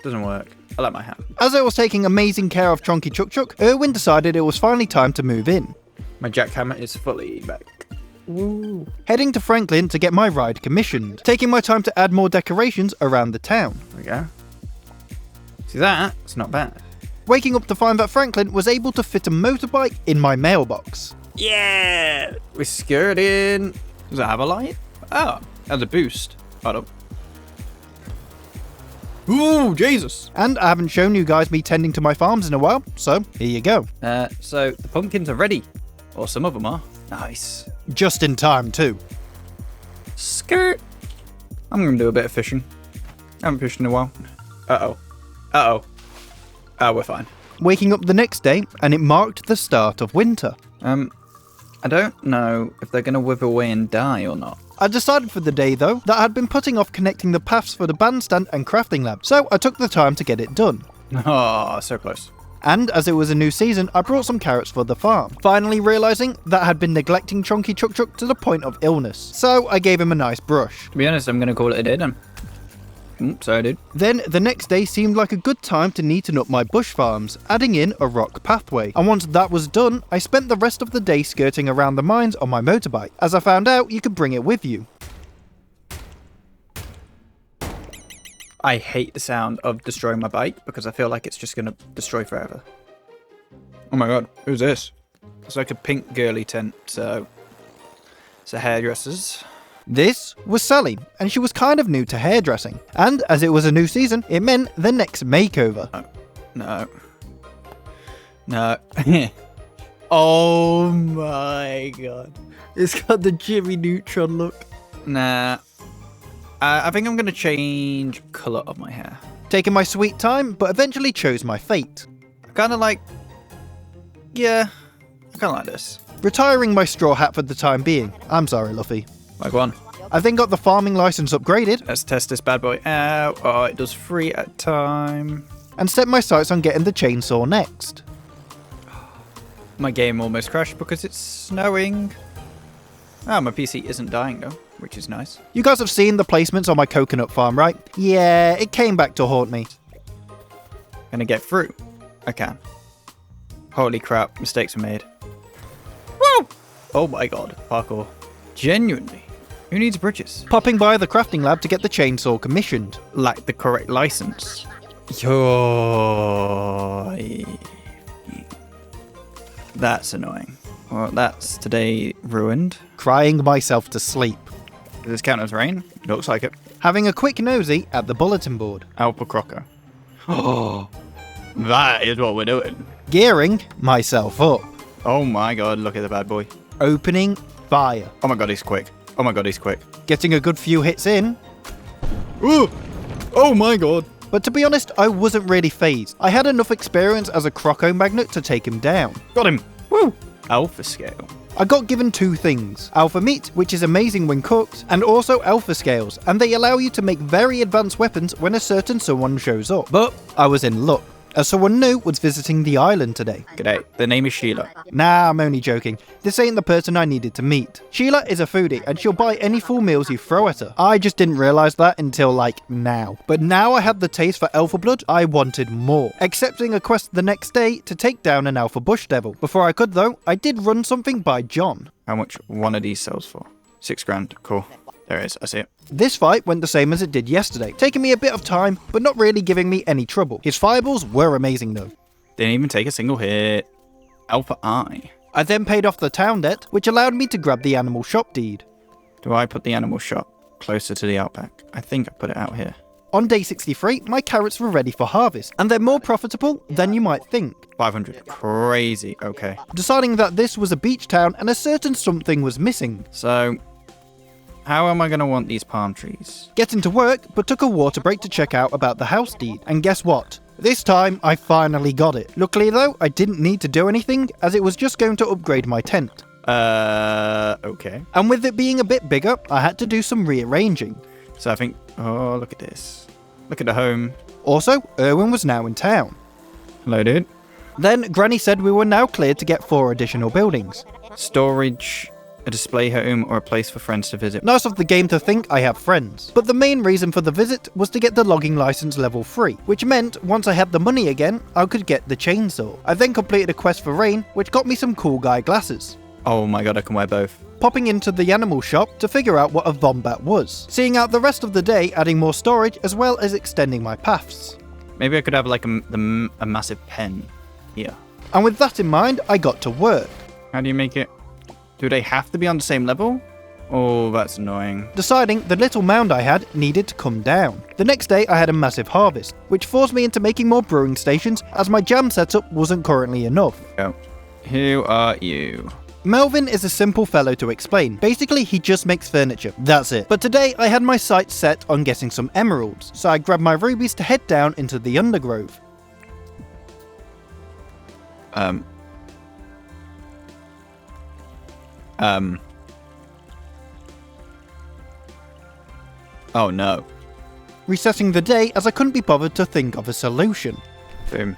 doesn't work. I like my hat. As I was taking amazing care of Chonky Chook, Erwin decided it was finally time to move in. My jackhammer is fully back. Woo. Heading to Franklin to get my ride commissioned, taking my time to add more decorations around the town. There we go. See that? It's not bad. Waking up to find that Franklin was able to fit a motorbike in my mailbox. Yeah! We're skirting. Does it have a light? Oh, it has a boost. Hold up. Ooh, Jesus! And I haven't shown you guys me tending to my farms in a while, so here you go. So the pumpkins are ready. Or some of them are. Nice. Just in time, too. Skirt. I'm gonna do a bit of fishing. I haven't fished in a while. Uh-oh. Uh-oh. Oh, we're fine. Waking up the next day, and it marked the start of winter. I don't know if they're gonna whip away and die or not. I decided for the day, though, that I had been putting off connecting the paths for the bandstand and crafting lab, so I took the time to get it done. Oh, so close. And as it was a new season, I brought some carrots for the farm, finally realising that I had been neglecting Chunky Chook Chook to the point of illness, so I gave him a nice brush. To be honest, I'm gonna call it a day then. Sorry, dude. Then the next day seemed like a good time to neaten up my bush farms, adding in a rock pathway. And once that was done, I spent the rest of the day skirting around the mines on my motorbike, as I found out you could bring it with you. I hate the sound of destroying my bike because I feel like it's just gonna destroy forever. Oh my god, who's this? It's like a pink girly tent, so it's a hairdresser's. This was Sally, and she was kind of new to hairdressing. And as it was a new season, it meant the next makeover. No. Oh my god. It's got the Jimmy Neutron look. Nah. I think I'm gonna change colour of my hair. Taking my sweet time, but eventually chose my fate. I kinda like... Yeah, I kinda like this. Retiring my straw hat for the time being. I'm sorry, Luffy. Like one. I then got the farming license upgraded. Let's test this bad boy out. Oh, it does 3 at a time. And set my sights on getting the chainsaw next. My game almost crashed because it's snowing. Oh, my PC isn't dying though, which is nice. You guys have seen the placements on my coconut farm, right? Yeah, it came back to haunt me. Gonna get through. I can. Holy crap, mistakes were made. Woo! Oh my god, parkour. Genuinely. Who needs bridges? Popping by the crafting lab to get the chainsaw commissioned. Lack the correct license. Yo. That's annoying. Well, that's today ruined. Crying myself to sleep. Does this count as rain? Looks like it. Having a quick nosy at the bulletin board. Alpha Crocker. Oh, that is what we're doing. Gearing myself up. Oh my god, look at the bad boy. Opening fire. Oh my god, he's quick. Oh my god, he's quick. Getting a good few hits in. Ooh! Oh my god. But to be honest, I wasn't really fazed. I had enough experience as a croco magnet to take him down. Got him. Woo! Alpha scale. I got given 2 things. Alpha meat, which is amazing when cooked, and also alpha scales, and they allow you to make very advanced weapons when a certain someone shows up. But I was in luck, as someone new was visiting the island today. G'day. The name is Sheila. Nah, I'm only joking. This ain't the person I needed to meet. Sheila is a foodie, and she'll buy any full meals you throw at her. I just didn't realise that until, like, now. But now I had the taste for alpha blood, I wanted more. Accepting a quest the next day to take down an alpha bush devil. Before I could, though, I did run something by John. How much one of these sells for? 6 grand. Cool. There it is. I see it. This fight went the same as it did yesterday, taking me a bit of time, but not really giving me any trouble. His fireballs were amazing though. Didn't even take a single hit. Alpha Eye. I then paid off the town debt, which allowed me to grab the animal shop deed. Do I put the animal shop closer to the outback? I think I put it out here. On day 63, my carrots were ready for harvest, and they're more profitable than you might think. 500. Crazy. Okay. Deciding that this was a beach town and a certain something was missing. So, how am I going to want these palm trees? Getting to work, but took a water break to check out about the house deed. And guess what? This time, I finally got it. Luckily though, I didn't need to do anything, as it was just going to upgrade my tent. Okay. And with it being a bit bigger, I had to do some rearranging. So I think, oh, look at this. Look at the home. Also, Erwin was now in town. Hello, dude. Then Granny said we were now cleared to get 4 additional buildings. Storage, a display home, or a place for friends to visit. Nice of the game to think I have friends. But the main reason for the visit was to get the logging license level 3, which meant once I had the money again, I could get the chainsaw. I then completed a quest for rain, which got me some cool guy glasses. Oh my god, I can wear both. Popping into the animal shop to figure out what a vombat was. Seeing out the rest of the day, adding more storage as well as extending my paths. Maybe I could have like a massive pen here. And with that in mind, I got to work. How do you make it? Do they have to be on the same level? Oh, that's annoying. Deciding the little mound I had needed to come down. The next day I had a massive harvest, which forced me into making more brewing stations as my jam setup wasn't currently enough. Oh. Who are you? Melvin is a simple fellow to explain. Basically, he just makes furniture. That's it. But today I had my sights set on getting some emeralds, so I grabbed my rubies to head down into the undergrove. Oh no. Resetting the day as I couldn't be bothered to think of a solution. Boom.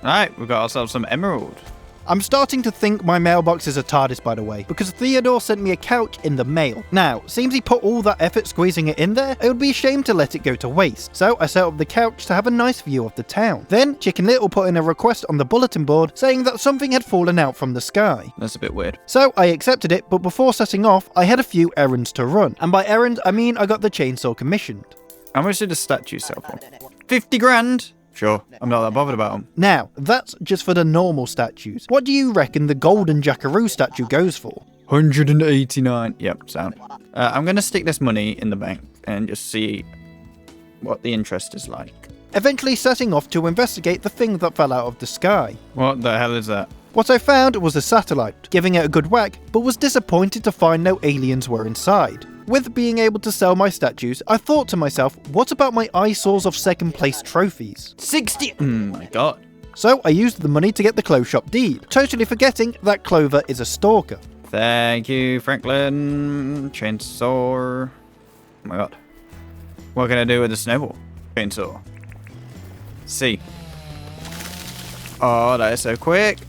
Alright, we've got ourselves some emerald. I'm starting to think my mailbox is a TARDIS, by the way, because Theodore sent me a couch in the mail. Now, seems he put all that effort squeezing it in there, it would be a shame to let it go to waste. So I set up the couch to have a nice view of the town. Then, Chicken Little put in a request on the bulletin board saying that something had fallen out from the sky. That's a bit weird. So I accepted it, but before setting off, I had a few errands to run. And by errands, I mean I got the chainsaw commissioned. How much did the statue sell for? 50 grand? Sure, I'm not that bothered about them. Now, that's just for the normal statues. What do you reckon the golden jackaroo statue goes for? 189. Yep, sound. I'm going to stick this money in the bank and just see what the interest is like. Eventually setting off to investigate the thing that fell out of the sky. What the hell is that? What I found was a satellite, giving it a good whack, but was disappointed to find no aliens were inside. With being able to sell my statues, I thought to myself, what about my eyesores of second place trophies? 60! Oh my god. So I used the money to get the clothes shop deed, totally forgetting that Clover is a stalker. Thank you, Franklin. Chainsaw. Oh my god. What can I do with a snowball? Chainsaw. C. Oh, that is so quick.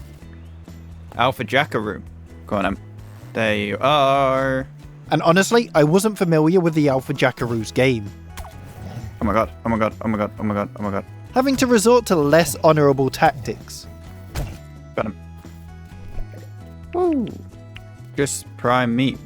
Alpha Jackaroo. Go on, there you are. And honestly, I wasn't familiar with the Alpha Jackaroo's game. Oh my god, oh my god, oh my god, oh my god, oh my god. Having to resort to less honourable tactics. Got him. Woo. Just prime meat.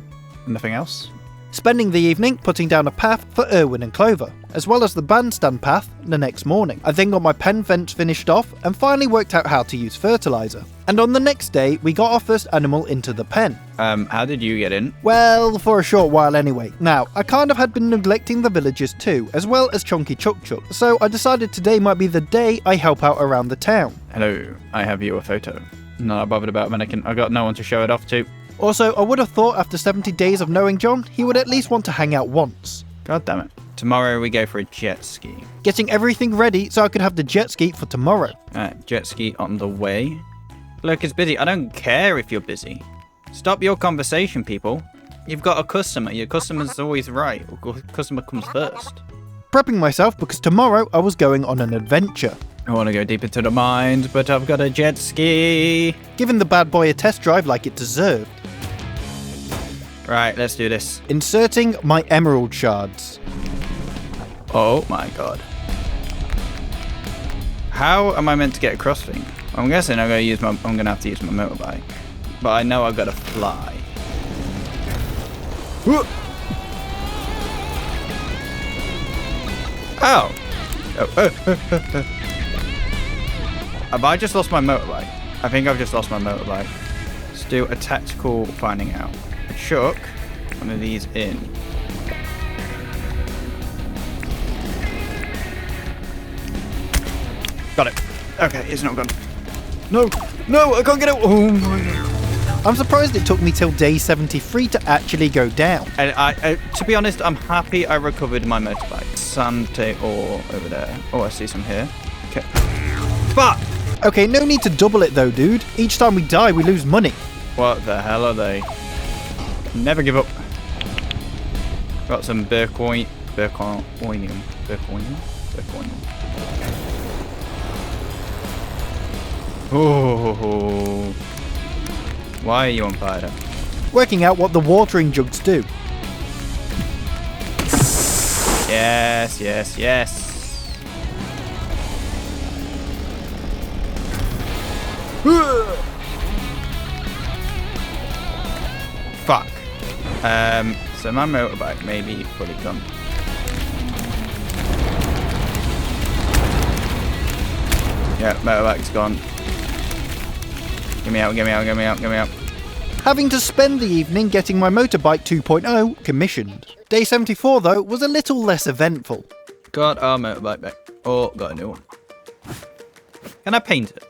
Nothing else? Spending the evening putting down a path for Erwin and Clover, as well as the bandstand path the next morning. I then got my pen fence finished off and finally worked out how to use fertilizer. And on the next day, we got our first animal into the pen. How did you get in? Well, for a short while anyway. Now, I kind of had been neglecting the villagers too, as well as Chunky Chook, so I decided today might be the day I help out around the town. Hello, I have you a photo. Not bothered about mannequin. I got no one to show it off to. Also, I would have thought after 70 days of knowing John, he would at least want to hang out once. God damn it. Tomorrow we go for a jet ski. Getting everything ready so I could have the jet ski for tomorrow. Alright, jet ski on the way. Look, it's busy. I don't care if you're busy. Stop your conversation, people. You've got a customer. Your customer's always right. Customer comes first. Prepping myself because tomorrow I was going on an adventure. I want to go deep into the mines, but I've got a jet ski. Giving the bad boy a test drive like it deserved. Right, let's do this. Inserting my emerald shards. Oh my god. How am I meant to get across thing? I'm guessing I'm gonna have to use my motorbike. But I know I've got to fly. Oh. Have I just lost my motorbike? I think I've just lost my motorbike. Let's do a tactical finding out. Chuck one of these in. Got it. Okay, it's not gone. No, no, I can't get out. Oh my god. I'm surprised it took me till day 73 to actually go down. And I to be honest, I'm happy I recovered my motorbike. Sante ore over there. Oh, I see some here. Okay. Fuck! Okay, no need to double it though, dude. Each time we die, we lose money. What the hell are they? Never give up. Got some Bercoinium. Oh. Why are you on fire? Working out what the watering jugs do. Yes, yes, yes. Fuck. So my motorbike may be fully gone. Yeah, motorbike's gone. Get me out, get me out, get me out, get me out. Having to spend the evening getting my motorbike 2.0 commissioned. Day 74 though was a little less eventful. Got our motorbike back. Oh, got a new one. Can I paint it?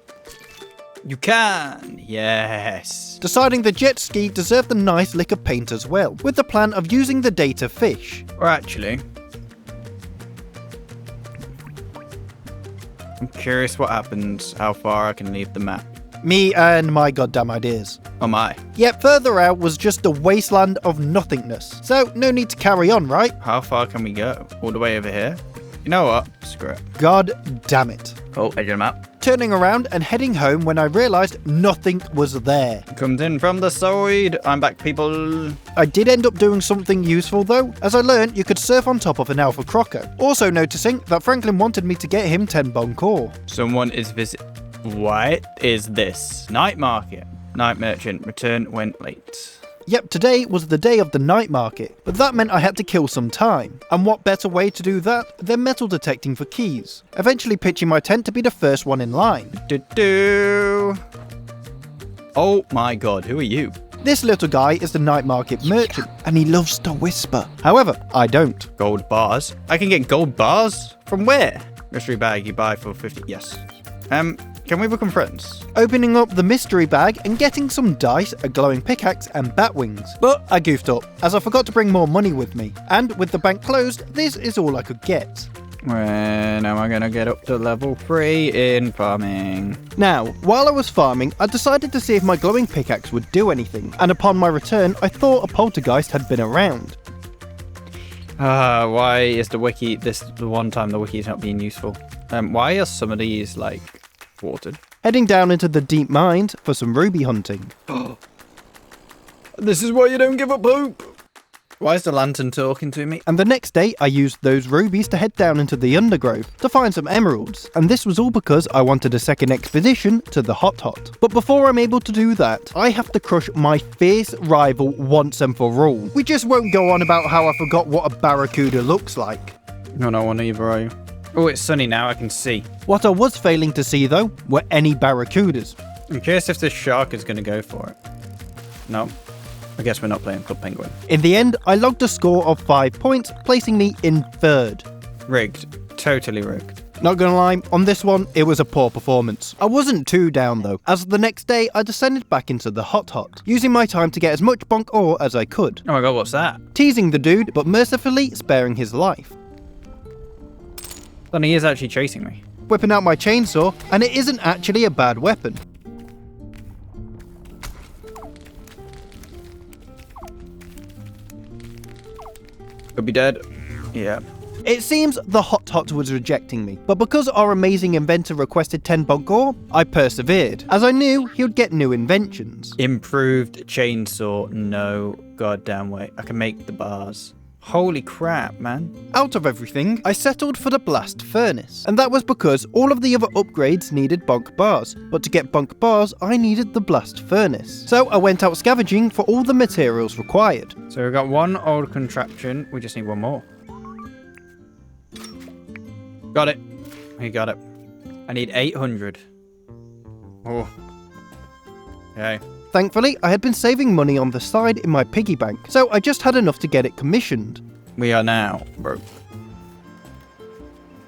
You can! Yes! Deciding the jet ski deserved a nice lick of paint as well, with the plan of using the day to fish. Or actually... I'm curious what happens, how far I can leave the map. Me and my goddamn ideas. Oh my. Yet further out was just a wasteland of nothingness, so no need to carry on, right? How far can we go? All the way over here? You know what? Screw it. God damn it. Oh, edge of the map. Turning around and heading home when I realised nothing was there. Comes in from the side. I'm back, people. I did end up doing something useful though, as I learned you could surf on top of an alpha croco. Also noticing that Franklin wanted me to get him 10 bonkor. Someone is What is this? Night market. Night merchant. Return when late. Yep, today was the day of the night market, but that meant I had to kill some time. And what better way to do that than metal detecting for keys? Eventually pitching my tent to be the first one in line. Oh my god, who are you? This little guy is the night market merchant, and he loves to whisper. However, I don't. Gold bars? I can get gold bars? From where? Mystery bag you buy for 50. Yes. Can we become friends? Opening up the mystery bag and getting some dice, a glowing pickaxe and bat wings. But I goofed up, as I forgot to bring more money with me. And with the bank closed, this is all I could get. When am I gonna get up to level 3 in farming? Now, while I was farming, I decided to see if my glowing pickaxe would do anything. And upon my return, I thought a poltergeist had been around. Why is the wiki, the one time the wiki is not being useful? Why are some of these, like, watered? Heading down into the deep mines for some ruby hunting. This is why you don't give up hope. Why is the lantern talking to me? And the next day, I used those rubies to head down into the undergrove to find some emeralds. And this was all because I wanted a second expedition to the Hot Hot. But before I'm able to do that, I have to crush my fierce rival once and for all. We just won't go on about how I forgot what a barracuda looks like. No, not one either, are you? Oh, it's sunny now, I can see. What I was failing to see, though, were any barracudas. I'm curious if this shark is going to go for it. No. I guess we're not playing Club Penguin. In the end, I logged a score of 5 points, placing me in 3rd. Rigged. Totally rigged. Not gonna lie, on this one, it was a poor performance. I wasn't too down though, as the next day I descended back into the Hot Hot, using my time to get as much bonk ore as I could. Oh my god, what's that? Teasing the dude, but mercifully sparing his life. Then he is actually chasing me. Whipping out my chainsaw, and it isn't actually a bad weapon. Could be dead. Yeah. It seems the Hot Hot was rejecting me, but because our amazing inventor requested 10 bonk ore, I persevered, as I knew he would get new inventions. Improved chainsaw. No goddamn way. I can make the bars. Holy crap, man. Out of everything, I settled for the blast furnace, and that was because all of the other upgrades needed bonk bars, but to get bonk bars, I needed the blast furnace. So I went out scavenging for all the materials required. So we've got one old contraption, we just need one more. Got it. We got it. I need 800. Oh. Okay. Thankfully, I had been saving money on the side in my piggy bank, so I just had enough to get it commissioned. We are now broke.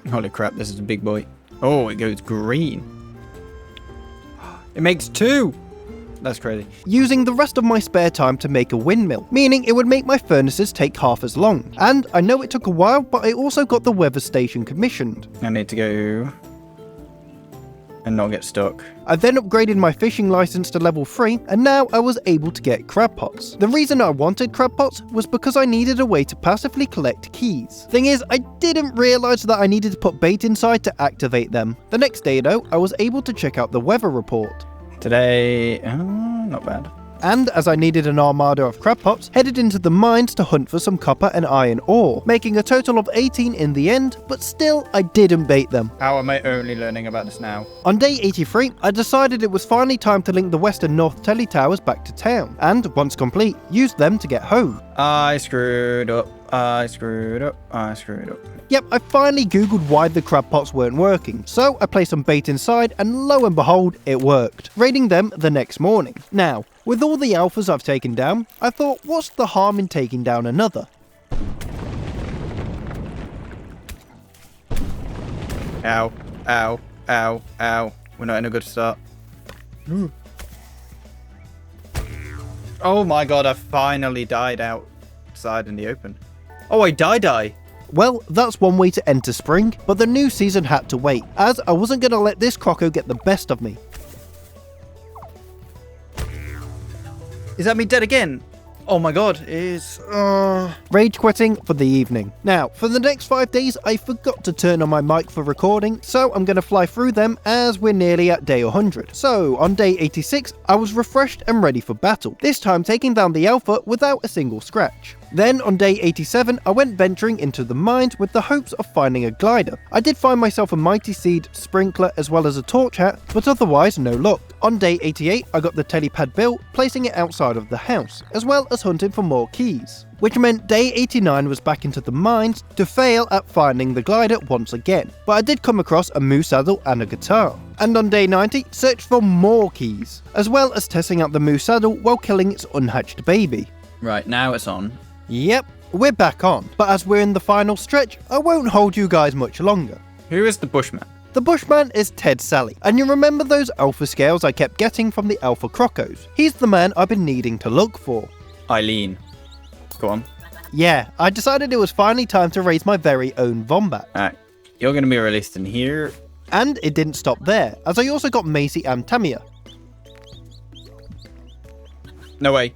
Holy crap, this is a big boy. Oh, it goes green. It makes 2. That's crazy. Using the rest of my spare time to make a windmill, meaning it would make my furnaces take half as long. And I know it took a while, but I also got the weather station commissioned. I need to go and not get stuck. I then upgraded my fishing license to level 3, and now I was able to get crab pots. The reason I wanted crab pots was because I needed a way to passively collect keys. Thing is, I didn't realise that I needed to put bait inside to activate them. The next day though, I was able to check out the weather report. Today, not bad. And as I needed an armada of crab pots, headed into the mines to hunt for some copper and iron ore, making a total of 18 in the end, but still I didn't bait them. How am I only learning about this now? On day 83, I decided it was finally time to link the west and north tele towers back to town, and once complete, used them to get home. I screwed up. I screwed up. Yep, I finally googled why the crab pots weren't working, so I placed some bait inside and lo and behold, it worked, raiding them the next morning. Now, with all the alphas I've taken down, I thought what's the harm in taking down another? Ow, ow, ow, ow. We're not in a good start. Oh my god, I finally died outside in the open. Oh, I die. Well, that's one way to enter spring, but the new season had to wait, as I wasn't going to let this croco get the best of me. Is that me dead again? Oh my god, it is... Rage quitting for the evening. Now, for the next 5 days, I forgot to turn on my mic for recording, so I'm going to fly through them as we're nearly at day 100. So, on day 86, I was refreshed and ready for battle, this time taking down the alpha without a single scratch. Then, on day 87, I went venturing into the mines with the hopes of finding a glider. I did find myself a mighty seed, sprinkler, as well as a torch hat, but otherwise no luck. On day 88, I got the telepad built, placing it outside of the house, as well as hunting for more keys. Which meant day 89 was back into the mines to fail at finding the glider once again, but I did come across a moose saddle and a guitar. And on day 90, searched for more keys, as well as testing out the moose saddle while killing its unhatched baby. Right, now it's on. Yep, we're back on, but as we're in the final stretch, I won't hold you guys much longer. Who is the Bushman? The Bushman is Ted Sally, and you remember those alpha scales I kept getting from the alpha crocos? He's the man I've been needing to look for. Eileen. Go on. Yeah, I decided it was finally time to raise my very own Vombat. Alright, you're going to be released in here. And it didn't stop there, as I also got Macy and Tamia. No way.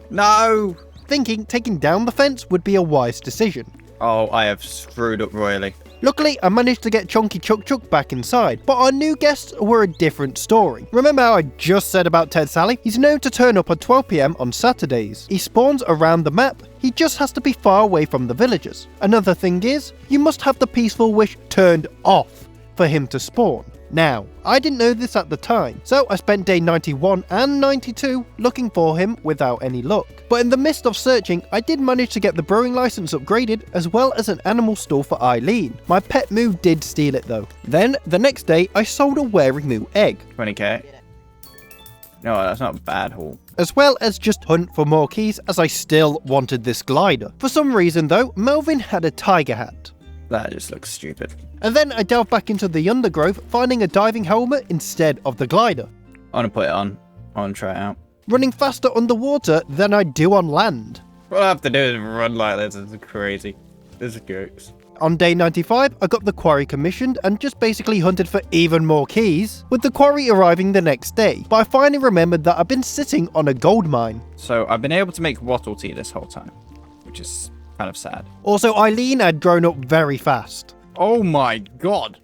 No! Thinking taking down the fence would be a wise decision. Oh, I have screwed up royally. Luckily, I managed to get Chunky Chook back inside, but our new guests were a different story. Remember how I just said about Ted Sally? He's known to turn up at 12 PM on Saturdays. He spawns around the map, he just has to be far away from the villagers. Another thing is, you must have the peaceful wish turned off for him to spawn. Now, I didn't know this at the time, so I spent day 91 and 92 looking for him without any luck. But in the midst of searching, I did manage to get the brewing license upgraded, as well as an animal stall for Eileen. My pet moo did steal it though. Then, the next day, I sold a wearing moo egg. 20k. No, that's not a bad haul. As well as just hunt for more keys, as I still wanted this glider. For some reason though, Melvin had a tiger hat. That just looks stupid. And then I delved back into the undergrowth, finding a diving helmet instead of the glider. I want to put it on. I want to try it out. Running faster underwater than I do on land. What I have to do is run like this. It's crazy. This is jokes. On day 95, I got the quarry commissioned and just basically hunted for even more keys, with the quarry arriving the next day. But I finally remembered that I've been sitting on a gold mine. So I've been able to make wattle tea this whole time, which is kind of sad. Also, Eileen had grown up very fast. Oh my god.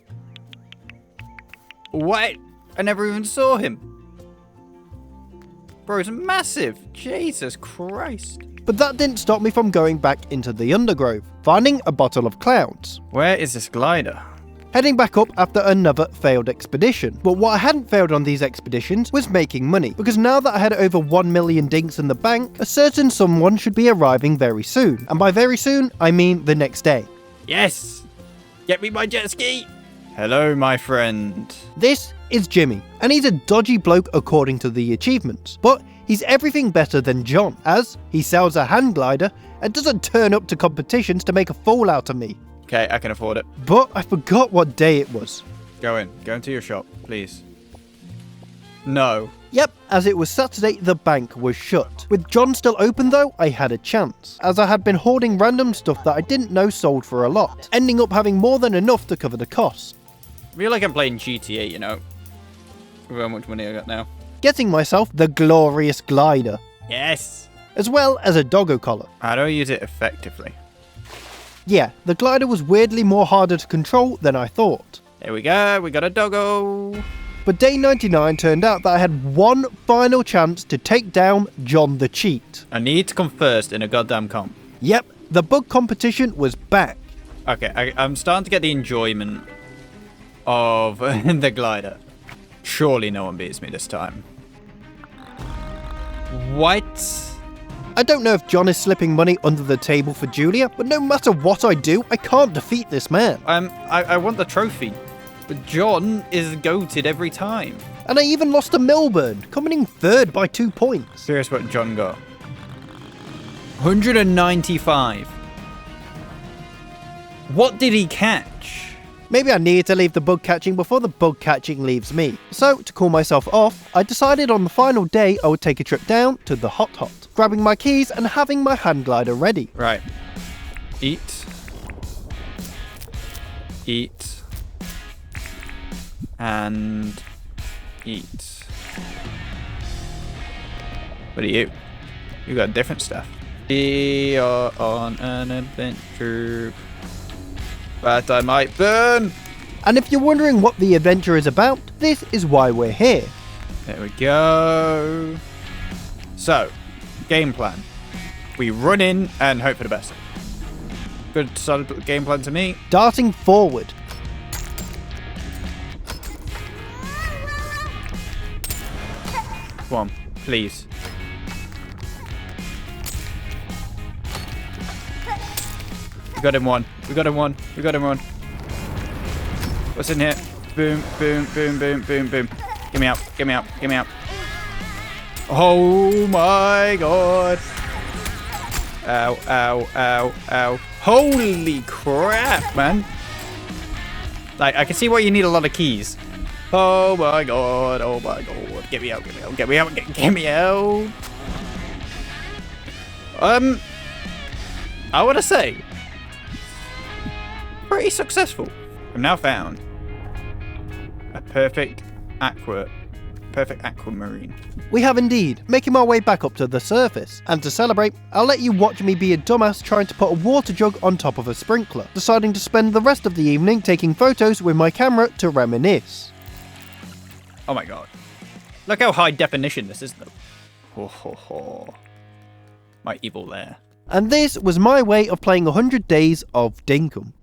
What? I never even saw him. Bro's massive. Jesus Christ. But that didn't stop me from going back into the undergrowth, finding a bottle of clouds. Where is this glider? Heading back up after another failed expedition. But what I hadn't failed on these expeditions was making money, because now that I had over 1 million dinks in the bank, a certain someone should be arriving very soon. And by very soon, I mean the next day. Yes! Get me my jet ski! Hello, my friend. This is Jimmy, and he's a dodgy bloke according to the achievements, but he's everything better than John, as he sells a hand glider and doesn't turn up to competitions to make a fool out of me. Okay, I can afford it. But I forgot what day it was. Go into your shop, please. No. Yep, as it was Saturday, the bank was shut. With John still open though, I had a chance, as I had been hoarding random stuff that I didn't know sold for a lot, ending up having more than enough to cover the cost. I feel like I'm playing GTA, you know, with how much money I got now. Getting myself the glorious glider, Yes! as well as a doggo collar. How do I use it effectively? Yeah, the glider was weirdly more harder to control than I thought. There we go, we got a doggo! But day 99 turned out that I had one final chance to take down John the Cheat. I need to come first in a goddamn comp. Yep, the bug competition was back. Okay, I'm starting to get the enjoyment of the glider. Surely no one beats me this time. What? I don't know if John is slipping money under the table for Julia, but no matter what I do, I can't defeat this man. I want the trophy, but John is goated every time. And I even lost to Milburn, coming in third by 2 points. Curious what John got. 195. What did he catch? Maybe I needed to leave the bug catching before the bug catching leaves me. So, to cool myself off, I decided on the final day I would take a trip down to the Hot Hot, grabbing my keys and having my hand glider ready. Right. Eat. Eat. And eat. What are you? You got different stuff. We are on an adventure, but I might burn. And if you're wondering what the adventure is about, this is why we're here. There we go. So, game plan. We run in and hope for the best. Good solid game plan to me. Darting forward. Come on, please. We got him one. We got him one. We got him one. What's in here? Boom, boom, boom, boom, boom, boom. Get me out. Get me out. Get me out. Oh my god. Ow, ow, ow, ow. Holy crap, man. Like, I can see why you need a lot of keys. Oh my god. Oh my god. Get me out. Get me out. Get me out. Get me out. I want to say, pretty successful. I've now found a perfect aquamarine. We have indeed, making my way back up to the surface. And to celebrate, I'll let you watch me be a dumbass trying to put a water jug on top of a sprinkler, deciding to spend the rest of the evening taking photos with my camera to reminisce. Oh my god. Look how high definition this is though. Ho ho ho. My evil lair. And this was my way of playing 100 Days of Dinkum.